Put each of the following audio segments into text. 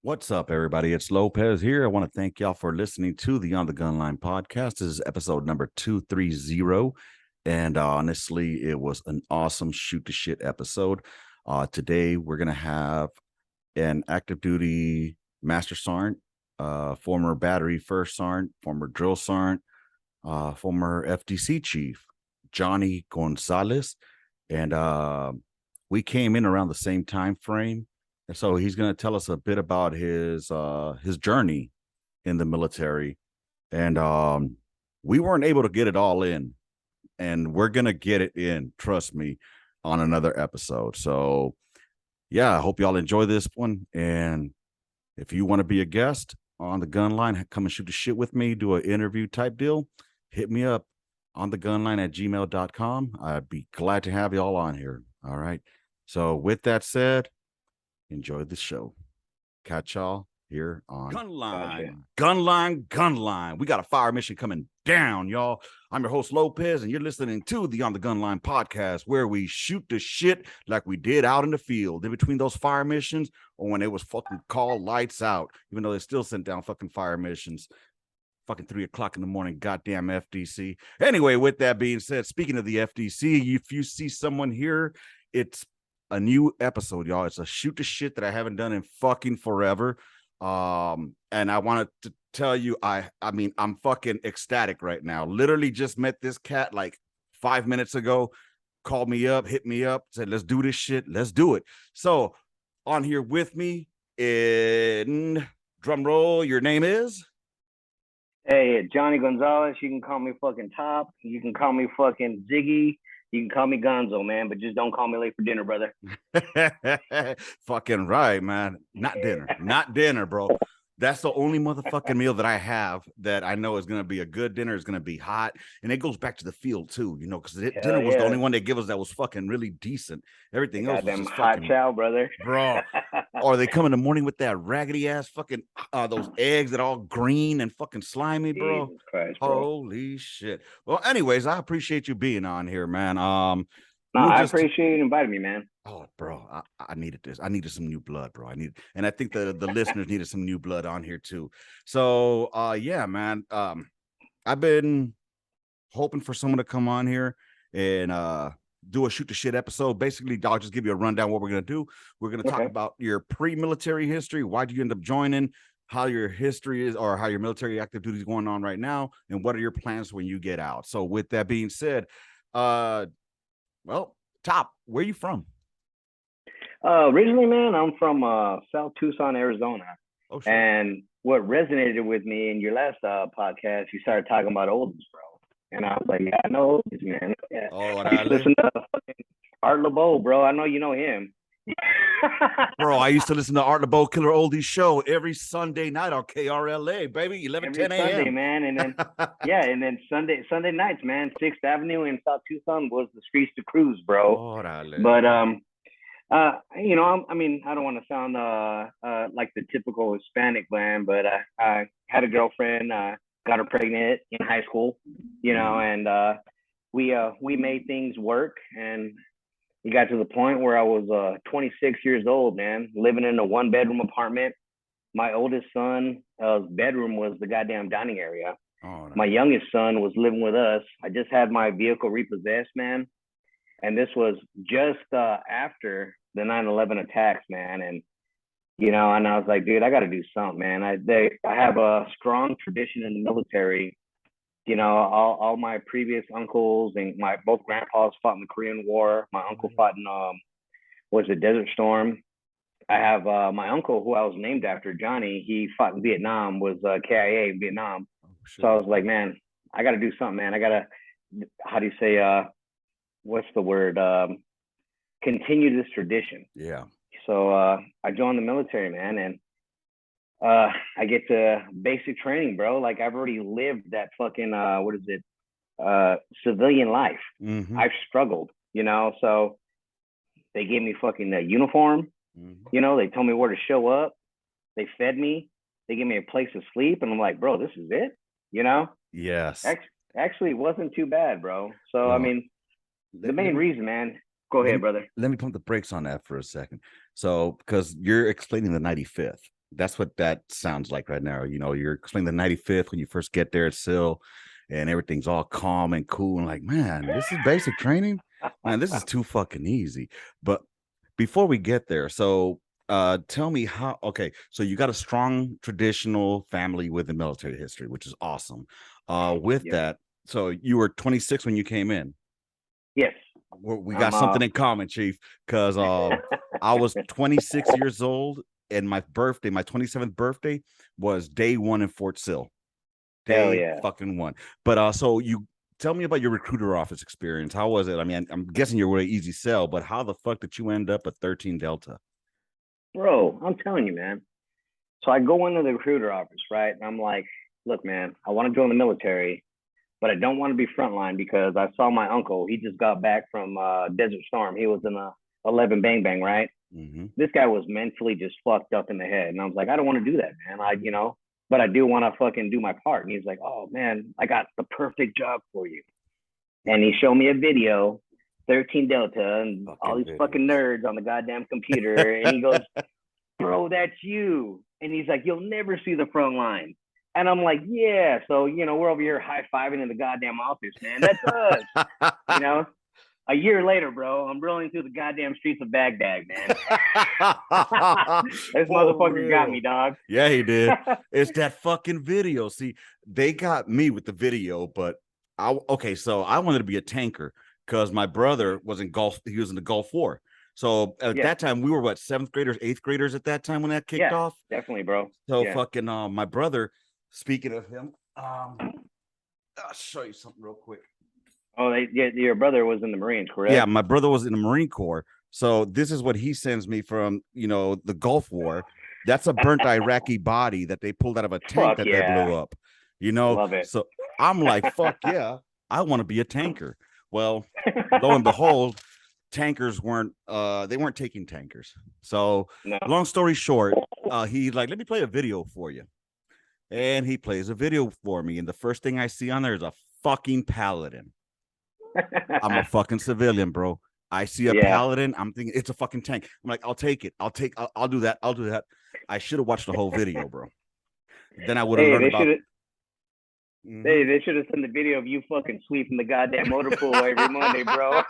What's up, everybody? It's Lopez here. I want to thank y'all for listening to the On the Gunline podcast. This is episode number 230. And honestly, it was an awesome shoot the shit episode. Today, we're going to have an active duty master sergeant, former battery first sergeant, former drill sergeant, former FDC chief, Johnny Gonzales. And we came in around the same time frame. And so he's going to tell us a bit about his journey in the military. And we weren't able to get it all in. And we're going to get it in, trust me, on another episode. So, yeah, I hope y'all enjoy this one. And if you want to be a guest on the gun line, come and shoot the shit with me, do an interview type deal, hit me up on the gunline at gmail.com. I'd be glad to have y'all on here. All right. So with that said, enjoy the show. Catch y'all here on Gunline. We got a fire mission coming down, y'all. I'm your host, Lopez, and you're listening to the On the Gunline podcast, where we shoot the shit like we did out in the field, in between those fire missions, or when it was fucking called lights out, even though they still sent down fucking fire missions. Fucking 3 o'clock in the morning, goddamn FDC. Anyway, with that being said, speaking of the FDC, if you see someone here, it's a new episode, y'all. It's a shoot the shit that I haven't done in fucking forever. And I wanted to tell you, I mean, I'm fucking ecstatic right now. Literally just met this cat like 5 minutes ago, called me up, hit me up, said, let's do this shit. Let's do it. So on here with me in drum roll, your name is? Hey, Johnny Gonzales. You can call me fucking Top. You can call me fucking Ziggy. You can call me Gonzo, man, but just don't call me late for dinner, brother. Fucking right, man. Not dinner, bro. That's the only motherfucking meal that I have that I know is going to be a good dinner. Is going to be hot. And it goes back to the field too, you know, because dinner was the only one they give us that was fucking really decent. Everything else was just hot fucking chow, brother. Bro. Or they come in the morning with that raggedy ass fucking those eggs that are all green and fucking slimy, bro. Jesus Christ, bro. Holy shit. Well, anyways, I appreciate you being on here, man. I appreciate you inviting me, man. Oh, bro, I needed this. I needed some new blood, bro. And I think the listeners needed some new blood on here too. So, yeah, man. I've been hoping for someone to come on here and do a shoot the shit episode. Basically, I'll just give you a rundown what we're gonna do. We're gonna talk about your pre-military history. Why did you end up joining? How your history is, or how your military active duty is going on right now, and what are your plans when you get out? So, with that being said, well, Top, where are you from? Originally, man, I'm from South Tucson, Arizona. Oh, sure. And what resonated with me in your last podcast, you started talking about oldies, bro. And I was like, yeah, I know oldies, man. Yeah. Oh, I used to listen to Art LeBeau, bro. I know you know him. Bro, I used to listen to Art LeBeau Killer Oldies show every Sunday night on KRLA, baby, 11:10 a.m. Sunday, man, and then and then Sunday nights, man. 6th Avenue in South Tucson was the streets to cruise, bro. Orale. But you know, I mean, I don't want to sound like the typical Hispanic man, but I had a girlfriend, got her pregnant in high school, you know, and we made things work, and it got to the point where I was 26 years old, man, living in a 1-bedroom apartment. My oldest son's bedroom was the goddamn dining area. Oh, no. My youngest son was living with us. I just had my vehicle repossessed, man. And this was just after the 9/11 attacks, man. And, you know, and I was like, dude, I got to do something, man. I have a strong tradition in the military. You know, all my previous uncles and both grandpas fought in the Korean War. My uncle fought in Desert Storm. I have my uncle, who I was named after, Johnny. He fought in Vietnam, was KIA in Vietnam. Oh, so I was like, man, I got to do something, man. I got to, how do you say, what's the word? Continue this tradition. Yeah. So I joined the military, man, and I get to basic training, bro. Like, I've already lived that fucking civilian life. Mm-hmm. I've struggled, you know. So they gave me fucking a uniform. Mm-hmm. You know, they told me where to show up. They fed me. They gave me a place to sleep, and I'm like, bro, this is it. You know? Yes. Actually, it wasn't too bad, bro. So I mean, the main reason, man. Go ahead, brother. Let me pump the brakes on that for a second. So, because you're explaining the 95th. That's what that sounds like right now. You know, you're explaining the 95th when you first get there at SIL, and everything's all calm and cool. And like, man, this is basic training. Man, this is too fucking easy. But before we get there, so tell me how. Okay, so you got a strong traditional family within military history, which is awesome. With Yeah. that, so you were 26 when you came in. Yes. We got something in common, Chief, because I was 26 years old, and my birthday, my 27th birthday, was day one in Fort Sill. Hell Day yeah. fucking one. But so you tell me about your recruiter office experience. How was it? I mean, I'm guessing you were an easy sell, but how the fuck did you end up at 13 Delta? Bro, I'm telling you, man. So I go into the recruiter office, right? And I'm like, look, man, I want to join the military, but I don't want to be frontline because I saw my uncle. He just got back from Desert Storm. He was in a 11 bang bang, right? Mm-hmm. This guy was mentally just fucked up in the head. And I was like, I don't want to do that, man. But I do want to fucking do my part. And he's like, oh, man, I got the perfect job for you. And he showed me a video, 13 Delta, and all these fucking nerds on the goddamn computer. And he goes, bro, that's you. And he's like, you'll never see the front line. And I'm like, yeah. So, we're over here high-fiving in the goddamn office, man. That's us. A year later, bro, I'm rolling through the goddamn streets of Baghdad, man. This motherfucker got me, dog. Yeah, he did. It's that fucking video. See, they got me with the video, but so I wanted to be a tanker because my brother was in Gulf. He was in the Gulf War. So at that time, we were what, 7th graders, 8th graders at that time when that kicked off? Definitely, bro. So fucking my brother, speaking of him, I'll show you something real quick. Oh, your brother was in the Marines, correct? Yeah, my brother was in the Marine Corps. So this is what he sends me from, the Gulf War. That's a burnt Iraqi body that they pulled out of a tank they blew up. Love it. So I'm like, fuck yeah, I want to be a tanker. Well, lo and behold, tankers weren't taking tankers. So long story short, he like, let me play a video for you. And he plays a video for me. And the first thing I see on there is a fucking paladin. I'm a fucking civilian, bro. I see a paladin. I'm thinking it's a fucking tank. I'm like, I'll take it. I'll do that. I'll do that. I should have watched the whole video, bro. Then I would have learned about. Hey, they should have sent the video of you fucking sweeping the goddamn motor pool every Monday, bro.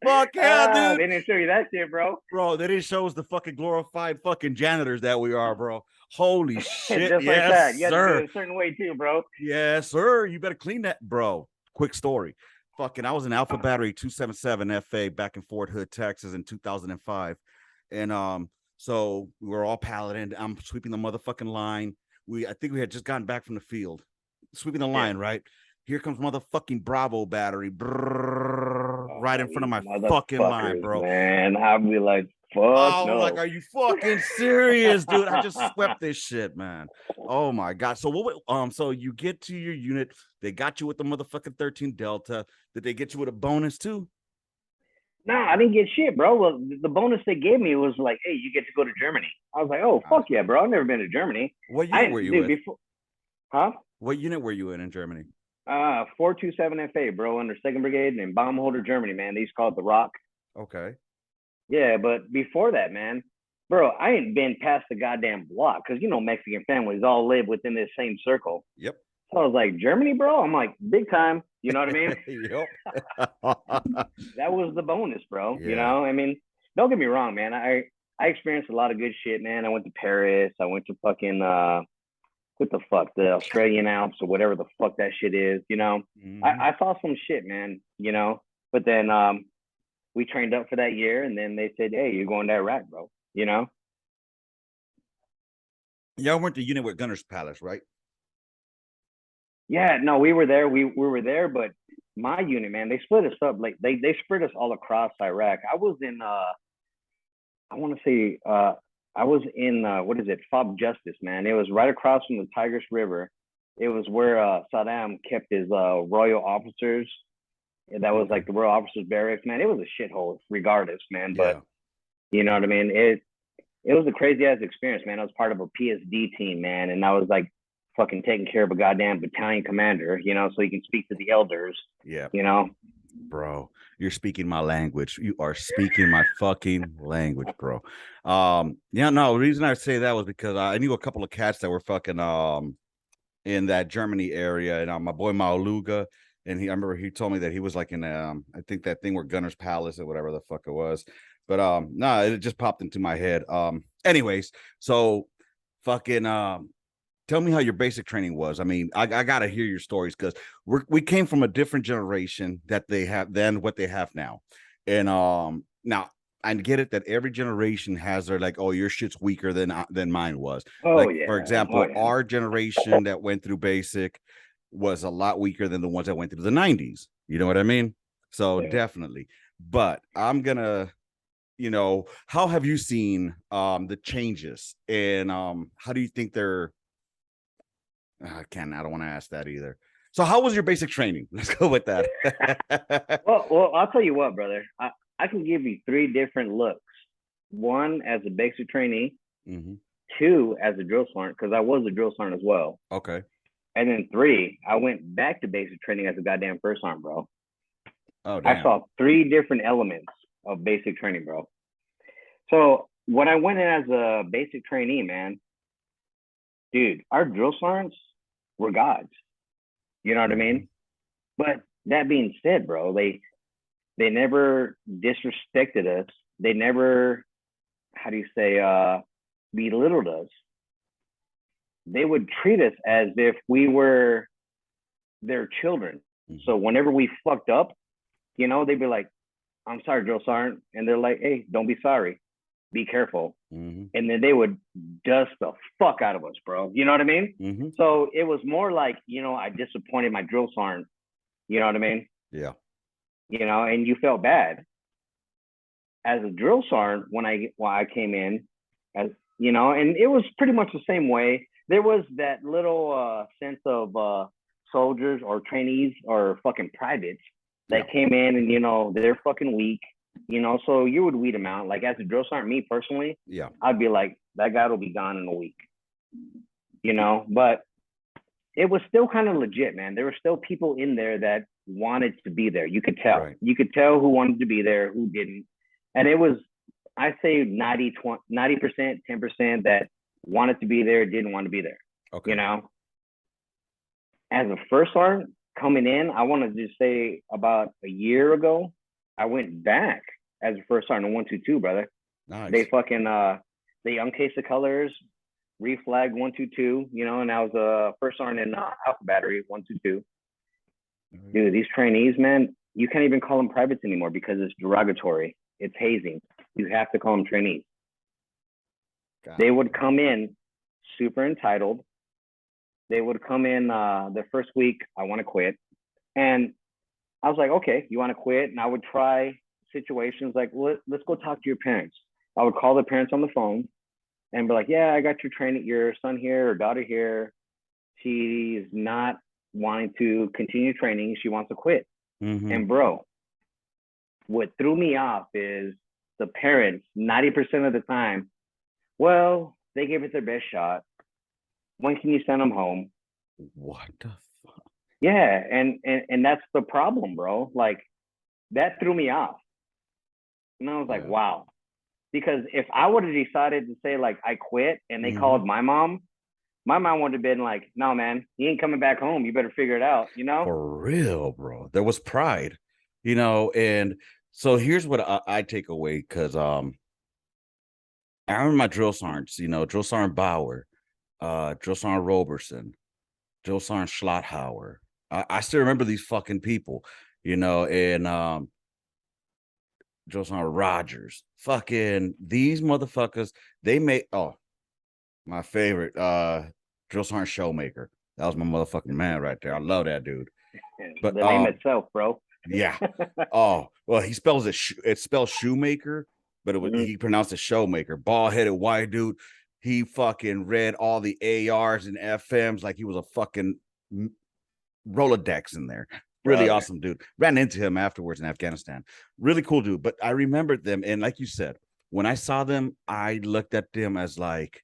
Fuck yeah, dude. They didn't show you that shit, bro. Bro, they didn't show us the fucking glorified fucking janitors that we are, bro. Holy shit. Just like that. You got to do it a certain way too, bro. Yes, sir. You better clean that, bro. Quick story. Fucking, I was in Alpha Battery 277 FA back in Fort Hood, Texas in 2005. And so we were all paladin. I'm sweeping the motherfucking line. I think we had just gotten back from the field. Sweeping the line, right? Here comes motherfucking Bravo Battery. Right in front of my fucking line, bro. Man, I'll be like, fuck no. Like, are you fucking serious, dude? I just swept this shit, man. Oh my god. So so you get to your unit, they got you with the motherfucking 13 Delta. Did they get you with a bonus too? No, I didn't get shit, bro. Well, the bonus they gave me was like, hey, you get to go to Germany. I was like, oh, fuck yeah, bro. I've never been to Germany. What unit were you in? Huh? What unit were you in Germany? 427 FA, bro, under 2nd Brigade in bomb holder Germany, man. They used to call it the Rock. Okay. Yeah, but before that, man, bro, I ain't been past the goddamn block because, Mexican families all live within this same circle. Yep. So I was like, Germany, bro? I'm like, big time. You know what I mean? Yep. That was the bonus, bro. Yeah. I mean, don't get me wrong, man. I experienced a lot of good shit, man. I went to Paris. I went to fucking, what the fuck, the Australian Alps or whatever the fuck that shit is, Mm-hmm. I saw some shit, man, but then we trained up for that year and then they said, hey, you're going to Iraq, bro, Y'all went to unit with Gunner's Palace, right? Yeah, no, we were there. We were there, but my unit, man, they split us up. Like they spread us all across Iraq. I was in, I want to say, I was in, what is it? Fob Justice, man. It was right across from the Tigris River. It was where Saddam kept his royal officers. That was like the royal officers barracks, man. It was a shithole regardless, man. But you know what I mean? It was a crazy ass experience, man. I was part of a PSD team, man. And I was like, fucking taking care of a goddamn battalion commander, so he can speak to the elders. Yeah. Bro, you're speaking my language. You are speaking my fucking language, bro. Yeah, no, the reason I say that was because I knew a couple of cats that were fucking in that Germany area, and my boy Maoluga, and I remember he told me that he was like in I think that thing where Gunner's Palace or whatever the fuck it was. But no, it just popped into my head. Anyways, so fucking tell me how your basic training was. I mean, I gotta hear your stories because we came from a different generation that they have than what they have now. And now I get it that every generation has their like, oh, your shit's weaker than mine was. Oh Like, for yeah, oh example, yeah. our generation that went through basic was a lot weaker than the ones that went through the 90s. You know what I mean? So Yeah. definitely. But I'm gonna, how have you seen the changes, and how do you think they're I don't want to ask that either. So how was your basic training? Let's go with that. Well, I'll tell you what, brother. I can give you three different looks. One as a basic trainee, Mm-hmm. two as a drill sergeant, because I was a drill sergeant as well. Okay. And then three, I went back to basic training as a goddamn first sergeant, bro. Oh, I damn. saw three different elements of basic training, bro. So when I went in as a basic trainee, man, dude, our drill sergeants were gods. You know what I Mm-hmm. mean? But that being said, bro, they never disrespected us. They never, how do you say, belittled us. They would treat us as if we were their children. Mm-hmm. So whenever we fucked up, they'd be like, I'm sorry, drill sergeant. And they're like, hey, don't be sorry. Be careful. Mm-hmm. And then they would dust the fuck out of us, bro. You know what I mean? Mm-hmm. So it was more like, I disappointed my drill sergeant. You know what I mean? Yeah. And you felt bad. As a drill sergeant, when I came in, as and it was pretty much the same way. There was that little sense of soldiers or trainees or fucking privates that came in and they're fucking weak. So you would weed them out. Like as a drill sergeant, me personally, Yeah. I'd be like, that guy will be gone in a week. But it was still kind of legit, man. There were still people in there that wanted to be there. You could tell. Right. You could tell who wanted to be there, who didn't. And it was, I say 90%, 10% that wanted to be there, didn't want to be there. Okay. As a first sergeant coming in, I want to just say about a year ago, I went back as a first sergeant in 122, brother. Nice. They fucking they uncased the colors, reflagged 122, and I was a first sergeant in Alpha Battery 122. Dude, these trainees, man, you can't even call them privates anymore because it's derogatory. It's hazing. You have to call them trainees. God. They would come in super entitled. They would come in the first week, I want to quit. And I was like, okay, you want to quit? And I would try situations like, let's go talk to your parents. I would call the parents on the phone and be like, yeah, I got your son here or daughter here. She's not wanting to continue training. She wants to quit. Mm-hmm. And bro, what threw me off is the parents, 90% of the time, well, they gave it their best shot. When can you send them home? What the fuck? Yeah, and that's the problem, bro. Like, that threw me off. And I was like, wow. Because if I would have decided to say, like, I quit and they called my mom would have been like, no, man, he ain't coming back home. You better figure it out, For real, bro. There was pride, and so here's what I take away, because I remember my drill sergeants, drill sergeant Bauer, drill sergeant Roberson, drill sergeant Schlotthauer. I still remember these fucking people, and drill sergeant Rogers. Fucking these motherfuckers, they made my favorite, drill sergeant Showmaker. That was my motherfucking man right there. I love that dude. But the name itself, bro. Yeah. Oh, well, he spells it spells shoemaker, but he pronounced it Showmaker. Bald-headed white dude. He fucking read all the ARs and FMs like he was a fucking Rolodex in there. Really awesome dude. Ran into him afterwards in Afghanistan. Really cool dude. But I remembered them, and like you said, when I saw them, I looked at them as like,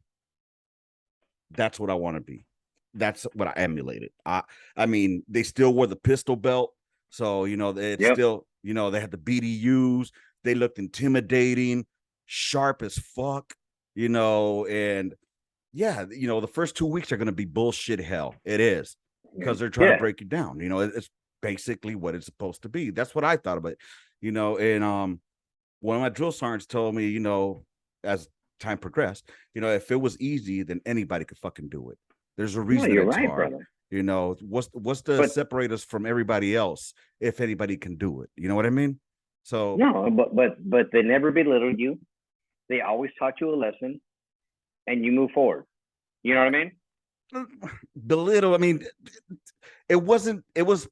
that's what I want to be. That's what I emulated. I mean, they still wore the pistol belt. So, it's Yep. still, they had the BDUs. They looked intimidating, sharp as fuck, and yeah, the first 2 weeks are going to be bullshit hell. It is, because they're trying to Yeah. break you down. It's basically what it's supposed to be. That's what I thought about it. And one of my drill sergeants told me, as time progressed, if it was easy, then anybody could fucking do it. There's a No, reason that you're it's right, hard. brother. What's to But separate us from everybody else if anybody can do it? You know what I mean? So no, but they never belittled you. They always taught you a lesson, and you move forward. You know what I mean? belittle. I mean, it wasn't. It was.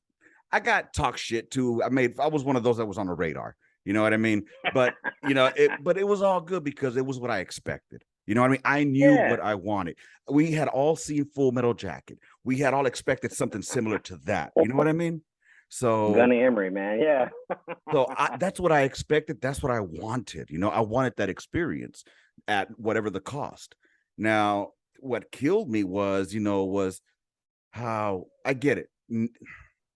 I got talk shit too. I was one of those that was on the radar. You know what I mean? But it was all good because it was what I expected. You know what I mean? I knew what Yeah. I wanted. We had all seen Full Metal Jacket. We had all expected something similar to that. You know what I mean? So Gunny Emery, man. Yeah. that's what I expected. That's what I wanted. I wanted that experience at whatever the cost. Now, what killed me was how I get it.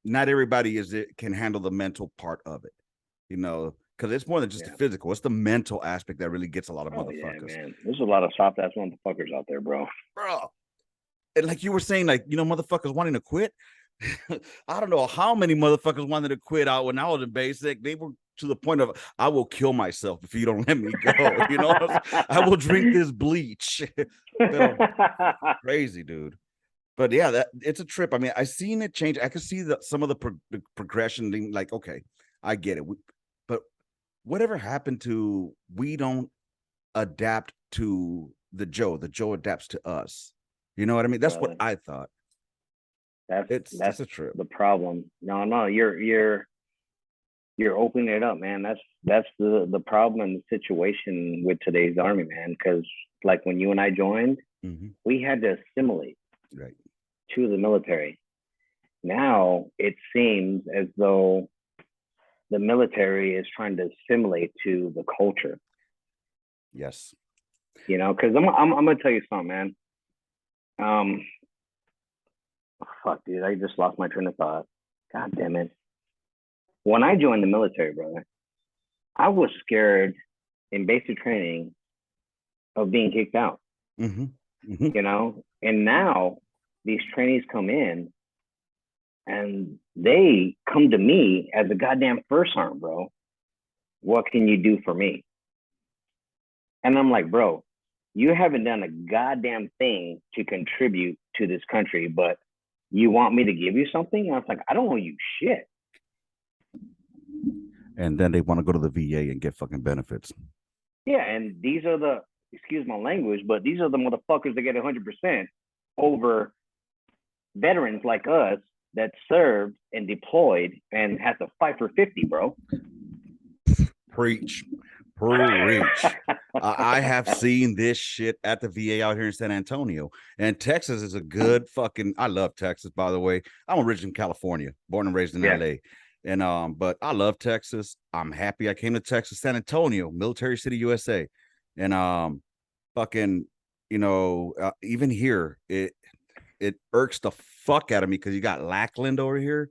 Not everybody can handle the mental part of it, because it's more than just the physical. It's the mental aspect that really gets a lot of motherfuckers. Yeah, man. There's a lot of soft ass motherfuckers out there, bro. And like you were saying, like, motherfuckers wanting to quit. I don't know how many motherfuckers wanted to quit out when I was in basic. They were to the point of, I will kill myself if you don't let me go. I will drink this bleach. Crazy, dude. But yeah, it's a trip. I mean, I seen it change. I could see some of the progression being like, okay, I get it. But whatever happened to, we don't adapt to the Joe adapts to us. You know what I mean? That's what I thought. That's a trip. the problem. No, you're opening it up, man. That's the problem and the situation with today's army, man. Because like when you and I joined, we had to assimilate to the military. Now it seems as though the military is trying to assimilate to the culture. Yes. Because I'm gonna tell you something, man. Fuck, dude, I just lost my train of thought. God damn it. When I joined the military, brother, I was scared in basic training of being kicked out. And now these trainees come in and they come to me as a goddamn first sergeant, bro. What can you do for me? And I'm like, bro, you haven't done a goddamn thing to contribute to this country, but you want me to give you something? And I was like, I don't owe you shit. And then they want to go to the VA and get fucking benefits. Yeah, and these are excuse my language, but these are the motherfuckers that get 100% over veterans like us that served and deployed and had to fight for 50, bro. Preach. I have seen this shit at the VA out here in San Antonio, and Texas is a good fucking. I love Texas, by the way. I'm originally from California, born and raised in LA, and but I love Texas. I'm happy I came to Texas, San Antonio, Military City, USA, and fucking, even here it irks the fuck out of me because you got Lackland over here,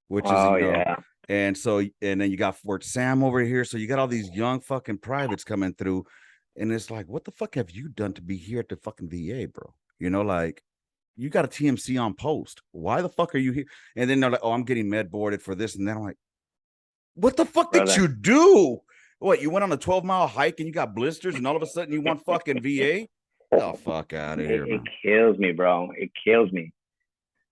which is and then you got Fort Sam over here. So you got all these young fucking privates coming through. And it's like, what the fuck have you done to be here at the fucking VA, bro? Like, you got a TMC on post. Why the fuck are you here? And then they're like, oh, I'm getting med boarded for this. And then I'm like, what the fuck did you do? What, you went on a 12-mile hike and you got blisters and all of a sudden you want fucking VA? Oh, fuck out of here, man. It kills me, bro. It kills me.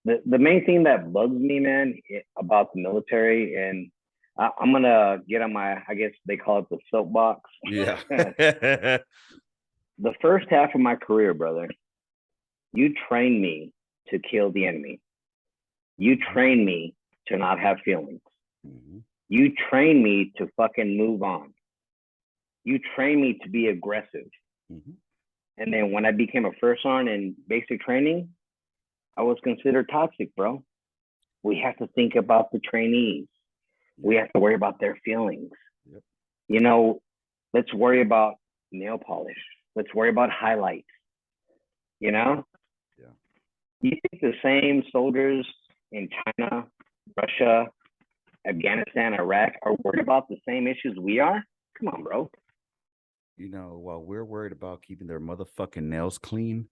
The main thing that bugs me, man, about the military, and I'm gonna get on my, I guess they call it the soapbox. Yeah. The first half of my career, brother, you trained me to kill the enemy. You trained me to not have feelings. You trained me to fucking move on. You trained me to be aggressive. And then when I became a first sergeant in basic training, I was considered toxic, bro. We have to think about the trainees. We have to worry about their feelings. Let's worry about nail polish. Let's worry about highlights. You think the same soldiers in China, Russia, Afghanistan, Iraq are worried about the same issues we are? Come on, bro. You know, while we're worried about keeping their motherfucking nails clean,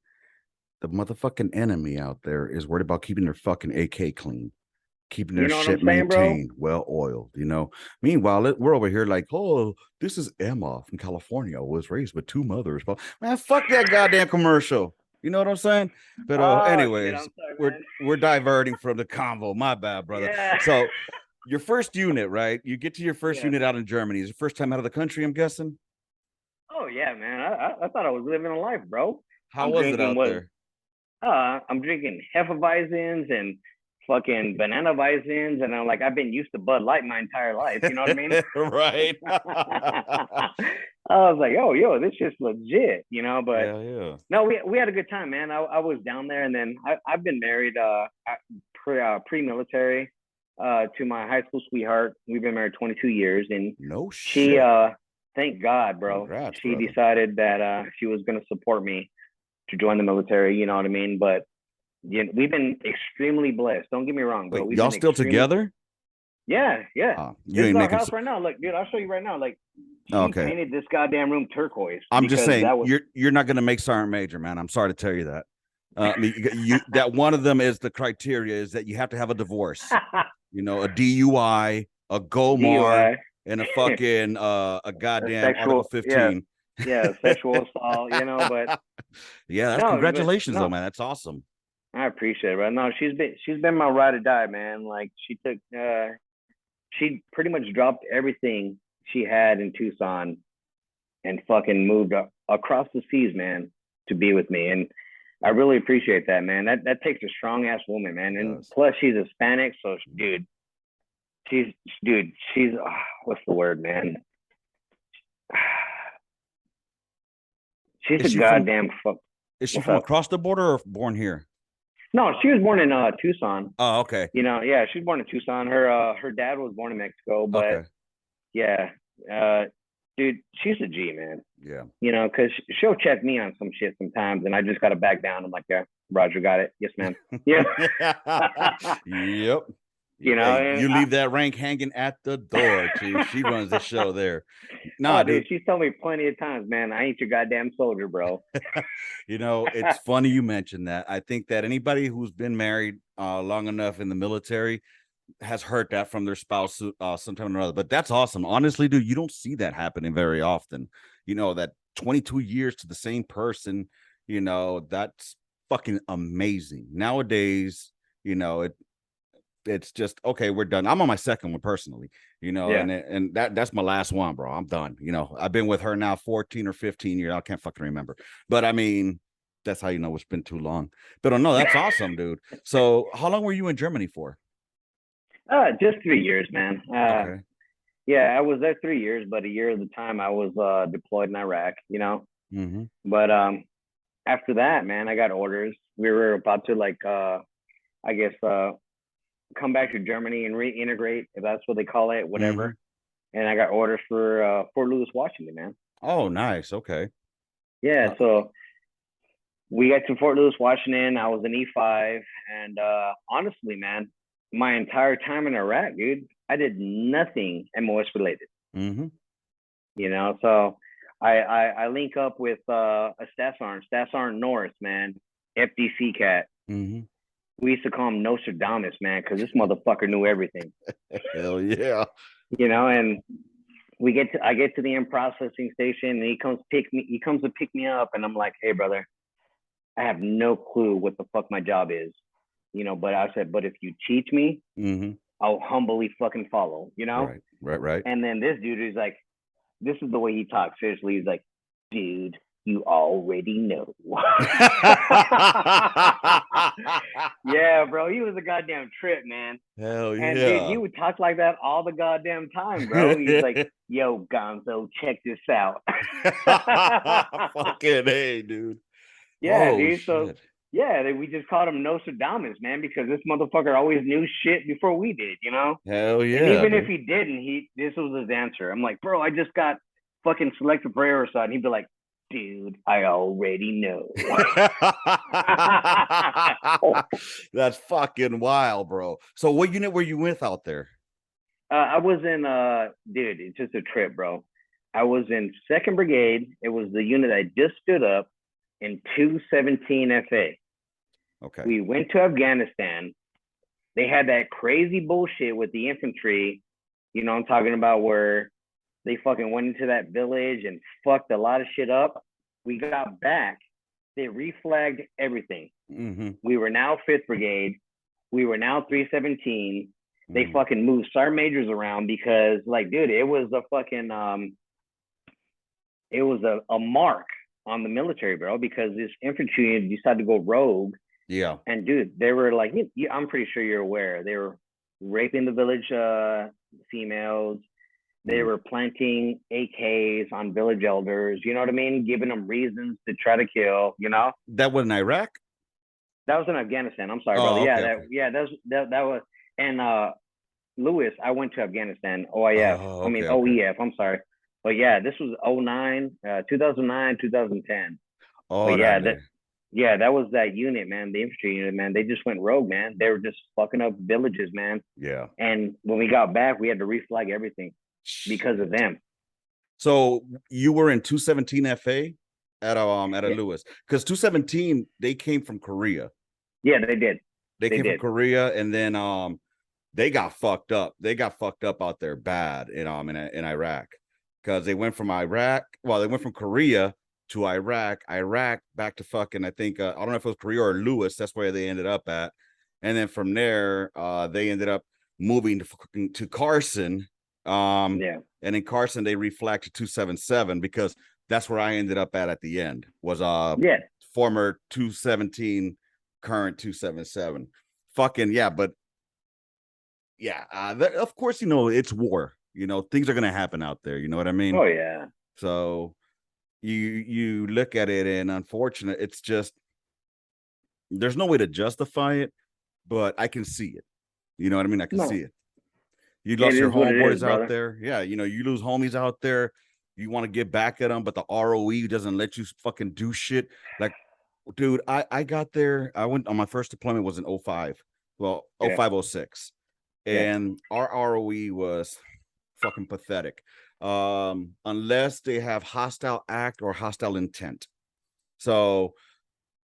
the motherfucking enemy out there is worried about keeping their fucking AK clean, keeping their shit maintained, well oiled, you know. Meanwhile, we're over here like, oh, this is Emma from California, was raised with 2 mothers. But man, fuck that goddamn commercial. You know what I'm saying? But anyways, sorry, we're diverting from the convo. My bad, brother. Yeah. So your first unit, right? You get to your first unit out in Germany. Is your first time out of the country, I'm guessing? Oh yeah, man. I thought I was living a life, bro. How was it out there? I'm drinking Hefeweizens and fucking banana Weizens, and I'm like, I've been used to Bud Light my entire life. You know what I mean? Right. I was like, oh, yo, this shit's legit, you know. But yeah. No, we had a good time, man. I was down there, and then I've been married pre-military to my high school sweetheart. We've been married 22 years, and she thank God, bro. Congrats, she decided that she was going to support me to join the military. You know what I mean? But we've been extremely blessed. Don't get me wrong, bro. Wait, y'all still together? Yeah. This is our house right now. Look, dude, I'll show you right now. Like, she painted this goddamn room turquoise. I'm just saying, you're not going to make Sergeant Major, man. I'm sorry to tell you that. That one of them is the criteria is that you have to have a divorce. You know, a DUI, a GOMAR, and a fucking a goddamn Article 15. Yeah, sexual assault, you know, but yeah, congratulations though, man. That's awesome. I appreciate it, bro. No, she's been my ride or die, man. Like she pretty much dropped everything she had in Tucson and fucking moved across the seas, man, to be with me. And I really appreciate that, man. That takes a strong ass woman, man. And plus she's Hispanic, so she's what's the word, man? She's a goddamn fuck. Is she from across the border or born here? No, she was born in Tucson. Oh, okay. You know, yeah, she was born in Tucson. Her dad was born in Mexico, but yeah, dude, she's a G, man. Yeah. You know, because she'll check me on some shit sometimes, and I just got to back down. I'm like, yeah, Roger, got it. Yes, ma'am. Yeah. Yep. You know, hey, you leave that rank hanging at the door, Chief. She runs the show there. No, dude, she's told me plenty of times, man, I ain't your goddamn soldier, bro. You know, it's funny you mentioned that. I think that anybody who's been married long enough in the military has heard that from their spouse sometime or another. But that's awesome. Honestly, dude, you don't see that happening very often. You know, that 22 years to the same person, you know, that's fucking amazing. Nowadays, you know, it's just okay, we're done. I'm on my second one personally, you know, and that's my last one, bro. I'm done. You know, I've been with her now 14 or 15 years. I can't fucking remember. But I mean, that's how you know it's been too long. But no, that's awesome, dude. So how long were you in Germany for? Just 3 years, man. Okay. Yeah, I was there 3 years, but a year of the time I was deployed in Iraq, you know. Mm-hmm. But after that, man, I got orders. We were about to I guess come back to Germany and reintegrate, if that's what they call it, whatever. Mm-hmm. And I got orders for Fort Lewis, Washington, man. Oh, nice. Okay. Yeah, so we got to Fort Lewis, Washington. I was an E5, and honestly, man, my entire time in Iraq, dude, I did nothing MOS related. Mm-hmm. You know, so I link up with a Stats Sergeant Norris, man, FDC cat. Mm-hmm. We used to call him Nostradamus, man, because this motherfucker knew everything. Hell yeah. You know, and I get to the end processing station, and he comes to pick me up, and I'm like, hey, brother, I have no clue what the fuck my job is. You know, but I said, but if you teach me, mm-hmm. I'll humbly fucking follow, you know? Right. And then this dude is like, this is the way he talks. Seriously, he's like, dude, you already know. Yeah, bro. He was a goddamn trip, man. Hell yeah. And dude, he would talk like that all the goddamn time, bro. He's like, yo, Gonzo, check this out. Fucking hey, dude. Yeah, dude. Shit. So yeah, we just called him Nostradamus, man, because this motherfucker always knew shit before we did, you know? Hell yeah. And even if he didn't, this was his answer. I'm like, bro, I just got fucking selected for Aeroside. And he'd be like, dude, I already know. That's fucking wild, bro. So what unit were you with out there? I was in dude, it's just a trip, bro. I was in 2nd Brigade. It was the unit I just stood up in 217 FA. Okay. We went to Afghanistan. They had that crazy bullshit with the infantry. You know, I'm talking about where they fucking went into that village and fucked a lot of shit up. We got back. They reflagged everything. Mm-hmm. We were now 5th Brigade. We were now 317. They Mm-hmm. fucking moved sergeant majors around because, like, dude, it was a fucking it was a mark on the military, bro, because this infantry unit decided to go rogue. Yeah. And dude, they were like, I'm pretty sure you're aware, they were raping the village females. They were planting AKs on village elders. You know what I mean? Giving them reasons to try to kill. You know. That was in Iraq. That was in Afghanistan. I'm sorry, brother. Okay. That was. And Lewis, I went to Afghanistan. OIF. I mean OEF. I'm sorry. But yeah, this was 2009, 2010. Oh, but yeah, that was that unit, man. The infantry unit, man. They just went rogue, man. They were just fucking up villages, man. Yeah. And when we got back, we had to reflag everything because of them. So you were in 217 FA at a Lewis, because 217 they came from Korea. Yeah, they did. They came from Korea, and then they got fucked up. They got fucked up out there bad in Iraq, because they went from Iraq. Well, they went from Korea to Iraq back to fucking, I think I don't know if it was Korea or Lewis. That's where they ended up at, and then from there they ended up moving to Carson. And in Carson they reflagged to 277, because that's where I ended up at the end, was former 217, current 277. Fucking yeah. But yeah, of course, you know, it's war, you know, things are gonna happen out there, you know what I mean? Oh yeah. So you look at it, and unfortunate, it's just, there's no way to justify it, but I can see it, you know what I mean? I can see it. You lost your homeboys out there. Yeah, you know, you lose homies out there. You want to get back at them, but the ROE doesn't let you fucking do shit. Like, dude, I got there. I went on my first deployment was in 05. Well, 05, 06. And our ROE was fucking pathetic. Unless they have hostile act or hostile intent. So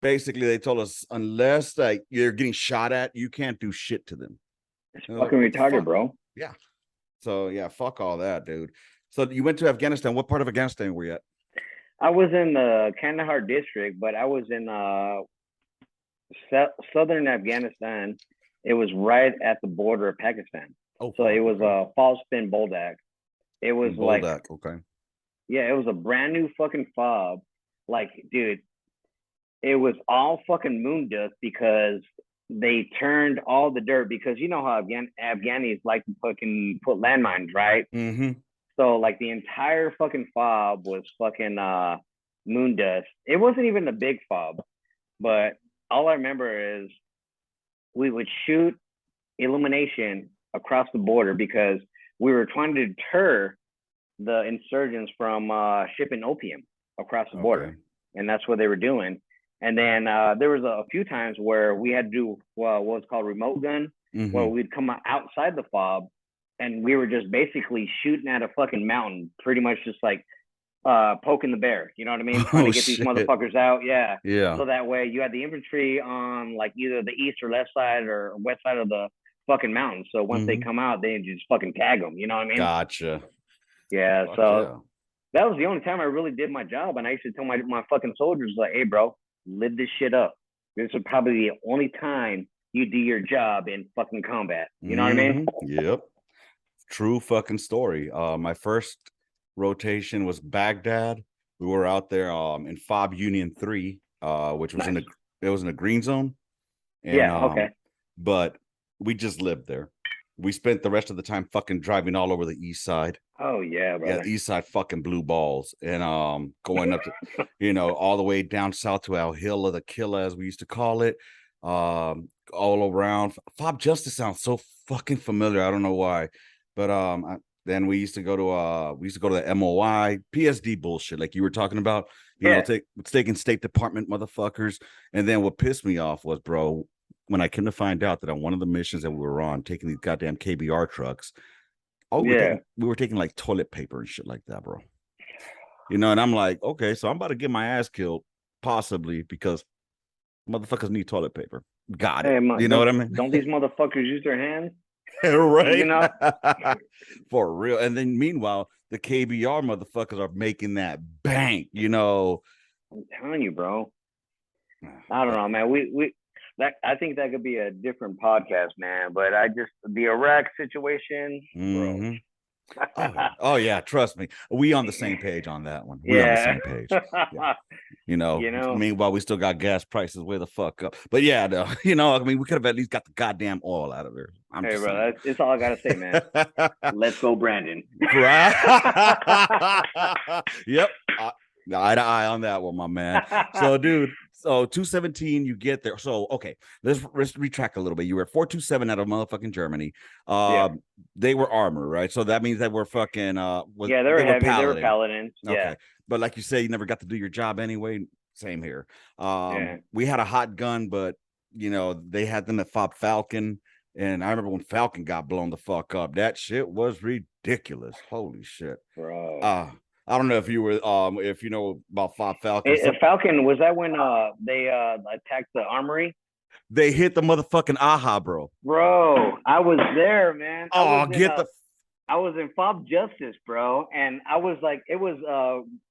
basically they told us, unless like you're getting shot at, you can't do shit to them. It's fucking retarded, bro. Yeah. So yeah, fuck all that, dude. So you went to Afghanistan. What part of Afghanistan were you at? I was in the Kandahar district, but I was in southern Afghanistan. It was right at the border of Pakistan. Oh, so it was a false spin Boldak. It was Boldak, like, okay. Yeah, it was a brand new fucking fob. Like, dude, it was all fucking moon dust because they turned all the dirt, because you know how Afghanis like to fucking put landmines, right? Mm-hmm. So like the entire fucking fob was fucking moon dust. It wasn't even a big fob, but all I remember is we would shoot illumination across the border because we were trying to deter the insurgents from shipping opium across the border, and that's what they were doing. And then there was a few times where we had to do what was called remote gun, where we'd come outside the fob, and we were just basically shooting at a fucking mountain, pretty much just like poking the bear. You know what I mean? Trying to get these motherfuckers out. Yeah. So that way you had the infantry on like either the east or left side or west side of the fucking mountain. So once they come out, they just fucking tag them. You know what I mean? Gotcha. Yeah. So that was the only time I really did my job. And I used to tell my fucking soldiers, like, hey, bro, live this shit up. This is probably the only time you do your job in fucking combat. You know what I mean? Yep. True fucking story. My first rotation was Baghdad. We were out there in FOB Union 3, which was in a green zone. And, but we just lived there. We spent the rest of the time fucking driving all over the east side. Oh yeah, brother. Yeah, east side fucking blue balls, and going up to, you know, all the way down south to Al Hilla, the Killa, as we used to call it, all around. FOB Justice sounds so fucking familiar. I don't know why, but then we used to go to the MOI PSD bullshit, like you were talking about. You know, taking State Department motherfuckers. And then what pissed me off was, bro, when I came to find out that on one of the missions that we were on, taking these goddamn KBR trucks, Oh, Yeah. we were taking like toilet paper and shit like that, bro. You know, and I'm like, okay, so I'm about to get my ass killed, possibly because motherfuckers need toilet paper. Got it. Hey, You know what I mean? don't these motherfuckers use their hands? Right. You know, For real. And then meanwhile, the KBR motherfuckers are making that bank, you know. I'm telling you, bro. I don't know, man. We that I think that could be a different podcast, man. But the Iraq situation, bro. Mm-hmm. Oh yeah, trust me. We on the same page on that one. We on the Yeah. same page. Yeah. You know, You know. meanwhile, we still got gas prices way the fuck up. But yeah, no, you know, I mean, we could have at least got the goddamn oil out of there. I'm Hey, just bro. It's all I gotta say, man. Let's go, Brandon. Right. Yep. Eye to eye on that one, my man. So, dude, so 217, you get there. So, okay, let's retract a little bit. You were 427 out of motherfucking Germany. Yeah. They were armor, right? So that means they were fucking Yeah, they were heavy. They were paladins. Yeah. Okay. But like you say, you never got to do your job anyway. Same here. Yeah. We had a hot gun, but you know, they had them at Fob Falcon. And I remember when Falcon got blown the fuck up. That shit was ridiculous. Holy shit. Bro. I don't know if you were if you know about Fob Falcon. Falcon, was that when they attacked the armory? They hit the motherfucking AHA, bro. Bro, I was there, man. Oh, I was in Fob Justice, bro, and I was like, it was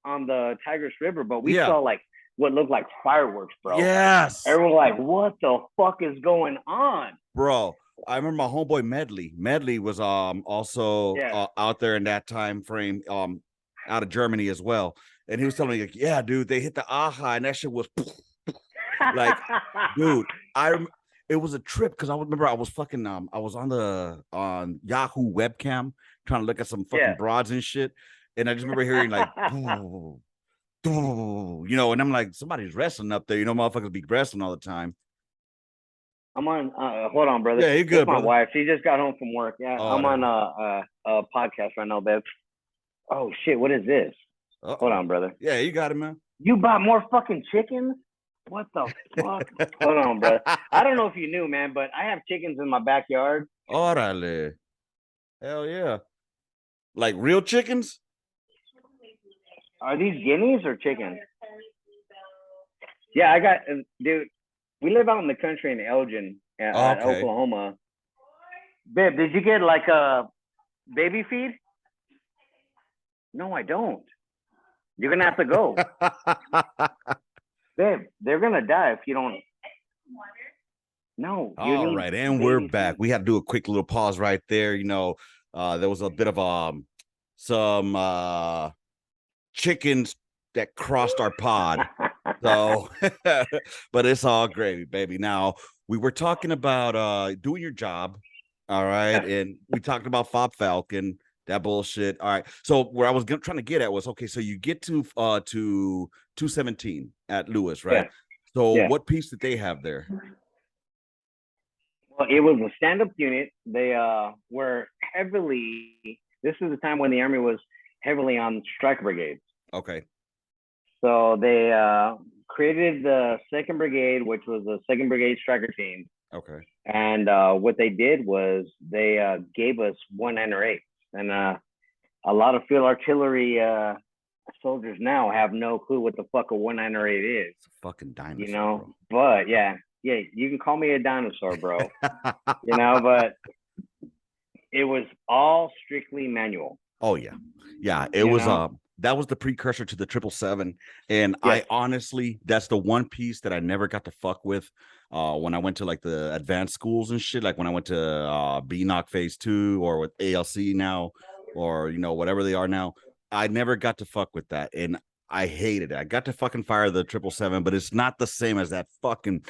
on the Tigris River, but we saw like what looked like fireworks, bro. Yes. Everyone was like, what the fuck is going on, bro? I remember my homeboy Medley. Medley was also out there in that time frame, out of Germany as well. And he was telling me, like, yeah, dude, they hit the AHA and that shit was like, dude, it was a trip because I remember I was fucking I was on Yahoo webcam trying to look at some fucking broads and shit. And I just remember hearing like you know, and I'm like, somebody's wrestling up there, you know, motherfuckers be wrestling all the time. I'm on hold on, brother. Yeah, you're good, my brother. wife. She just got home from work. Yeah, I'm on a podcast right now, babe. Oh shit, what is this? Hold on, brother. Yeah, you got it, man. You bought more fucking chickens? What the fuck? Hold on, brother. I don't know if you knew, man, but I have chickens in my backyard. Orale. Hell yeah. Like real chickens? Are these guineas or chickens? Yeah, I got, dude, we live out in the country in Elgin, Oklahoma. Babe, did you get like a baby feed? No, I don't. You're going to have to go. Babe, they're going to die if you don't. No. All right, and we're back. We had to do a quick little pause right there. You know, there was a bit of some chickens that crossed our pod. So, but it's all gravy, baby. Now, we were talking about doing your job. All right. And we talked about Fob Falcon, that bullshit. All right. So where I was trying to get at was, okay, so you get to 217 at Lewis, right? So what piece did they have there? Well, it was a stand-up unit. They were heavily, this is the time when the Army was heavily on strike brigades. Okay. So they created the 2nd Brigade, which was the 2nd Brigade striker team. Okay. And what they did was they gave us 198. And a lot of field artillery soldiers now have no clue what the fuck a 198 is. It's a fucking dinosaur. You know, bro. But yeah, you can call me a dinosaur, bro. You know, but it was all strictly manual. Oh yeah. Yeah, it was that was the precursor to the 777. And I honestly, that's the one piece that I never got to fuck with when I went to like the advanced schools and shit. Like when I went to BNOC phase 2 or with ALC now, or, you know, whatever they are now, I never got to fuck with that. And I hated it. I got to fucking fire the 777, but it's not the same as that fucking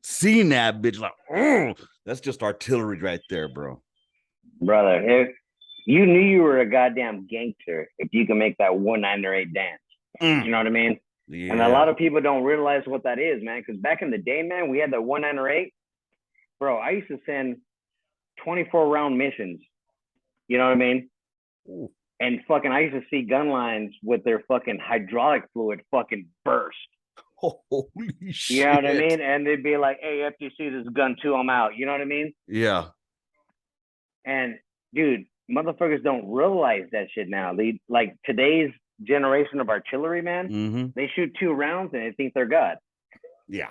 seeing that bitch like, oh, that's just artillery right there, bro. Brother, you knew you were a goddamn gangster if you can make that 198 dance. You know what I mean? Yeah. And a lot of people don't realize what that is, man. Because back in the day, man, we had the 198. Bro, I used to send 24-round missions. You know what I mean? Ooh. And fucking, I used to see gun lines with their fucking hydraulic fluid fucking burst. Holy shit. You know what I mean? And they'd be like, hey, FDC, this is gun 2, I'm out. You know what I mean? Yeah. And dude, motherfuckers don't realize that shit now. They like today's generation of artillery, man. Mm-hmm. They shoot 2 rounds and they think they're God. Yeah.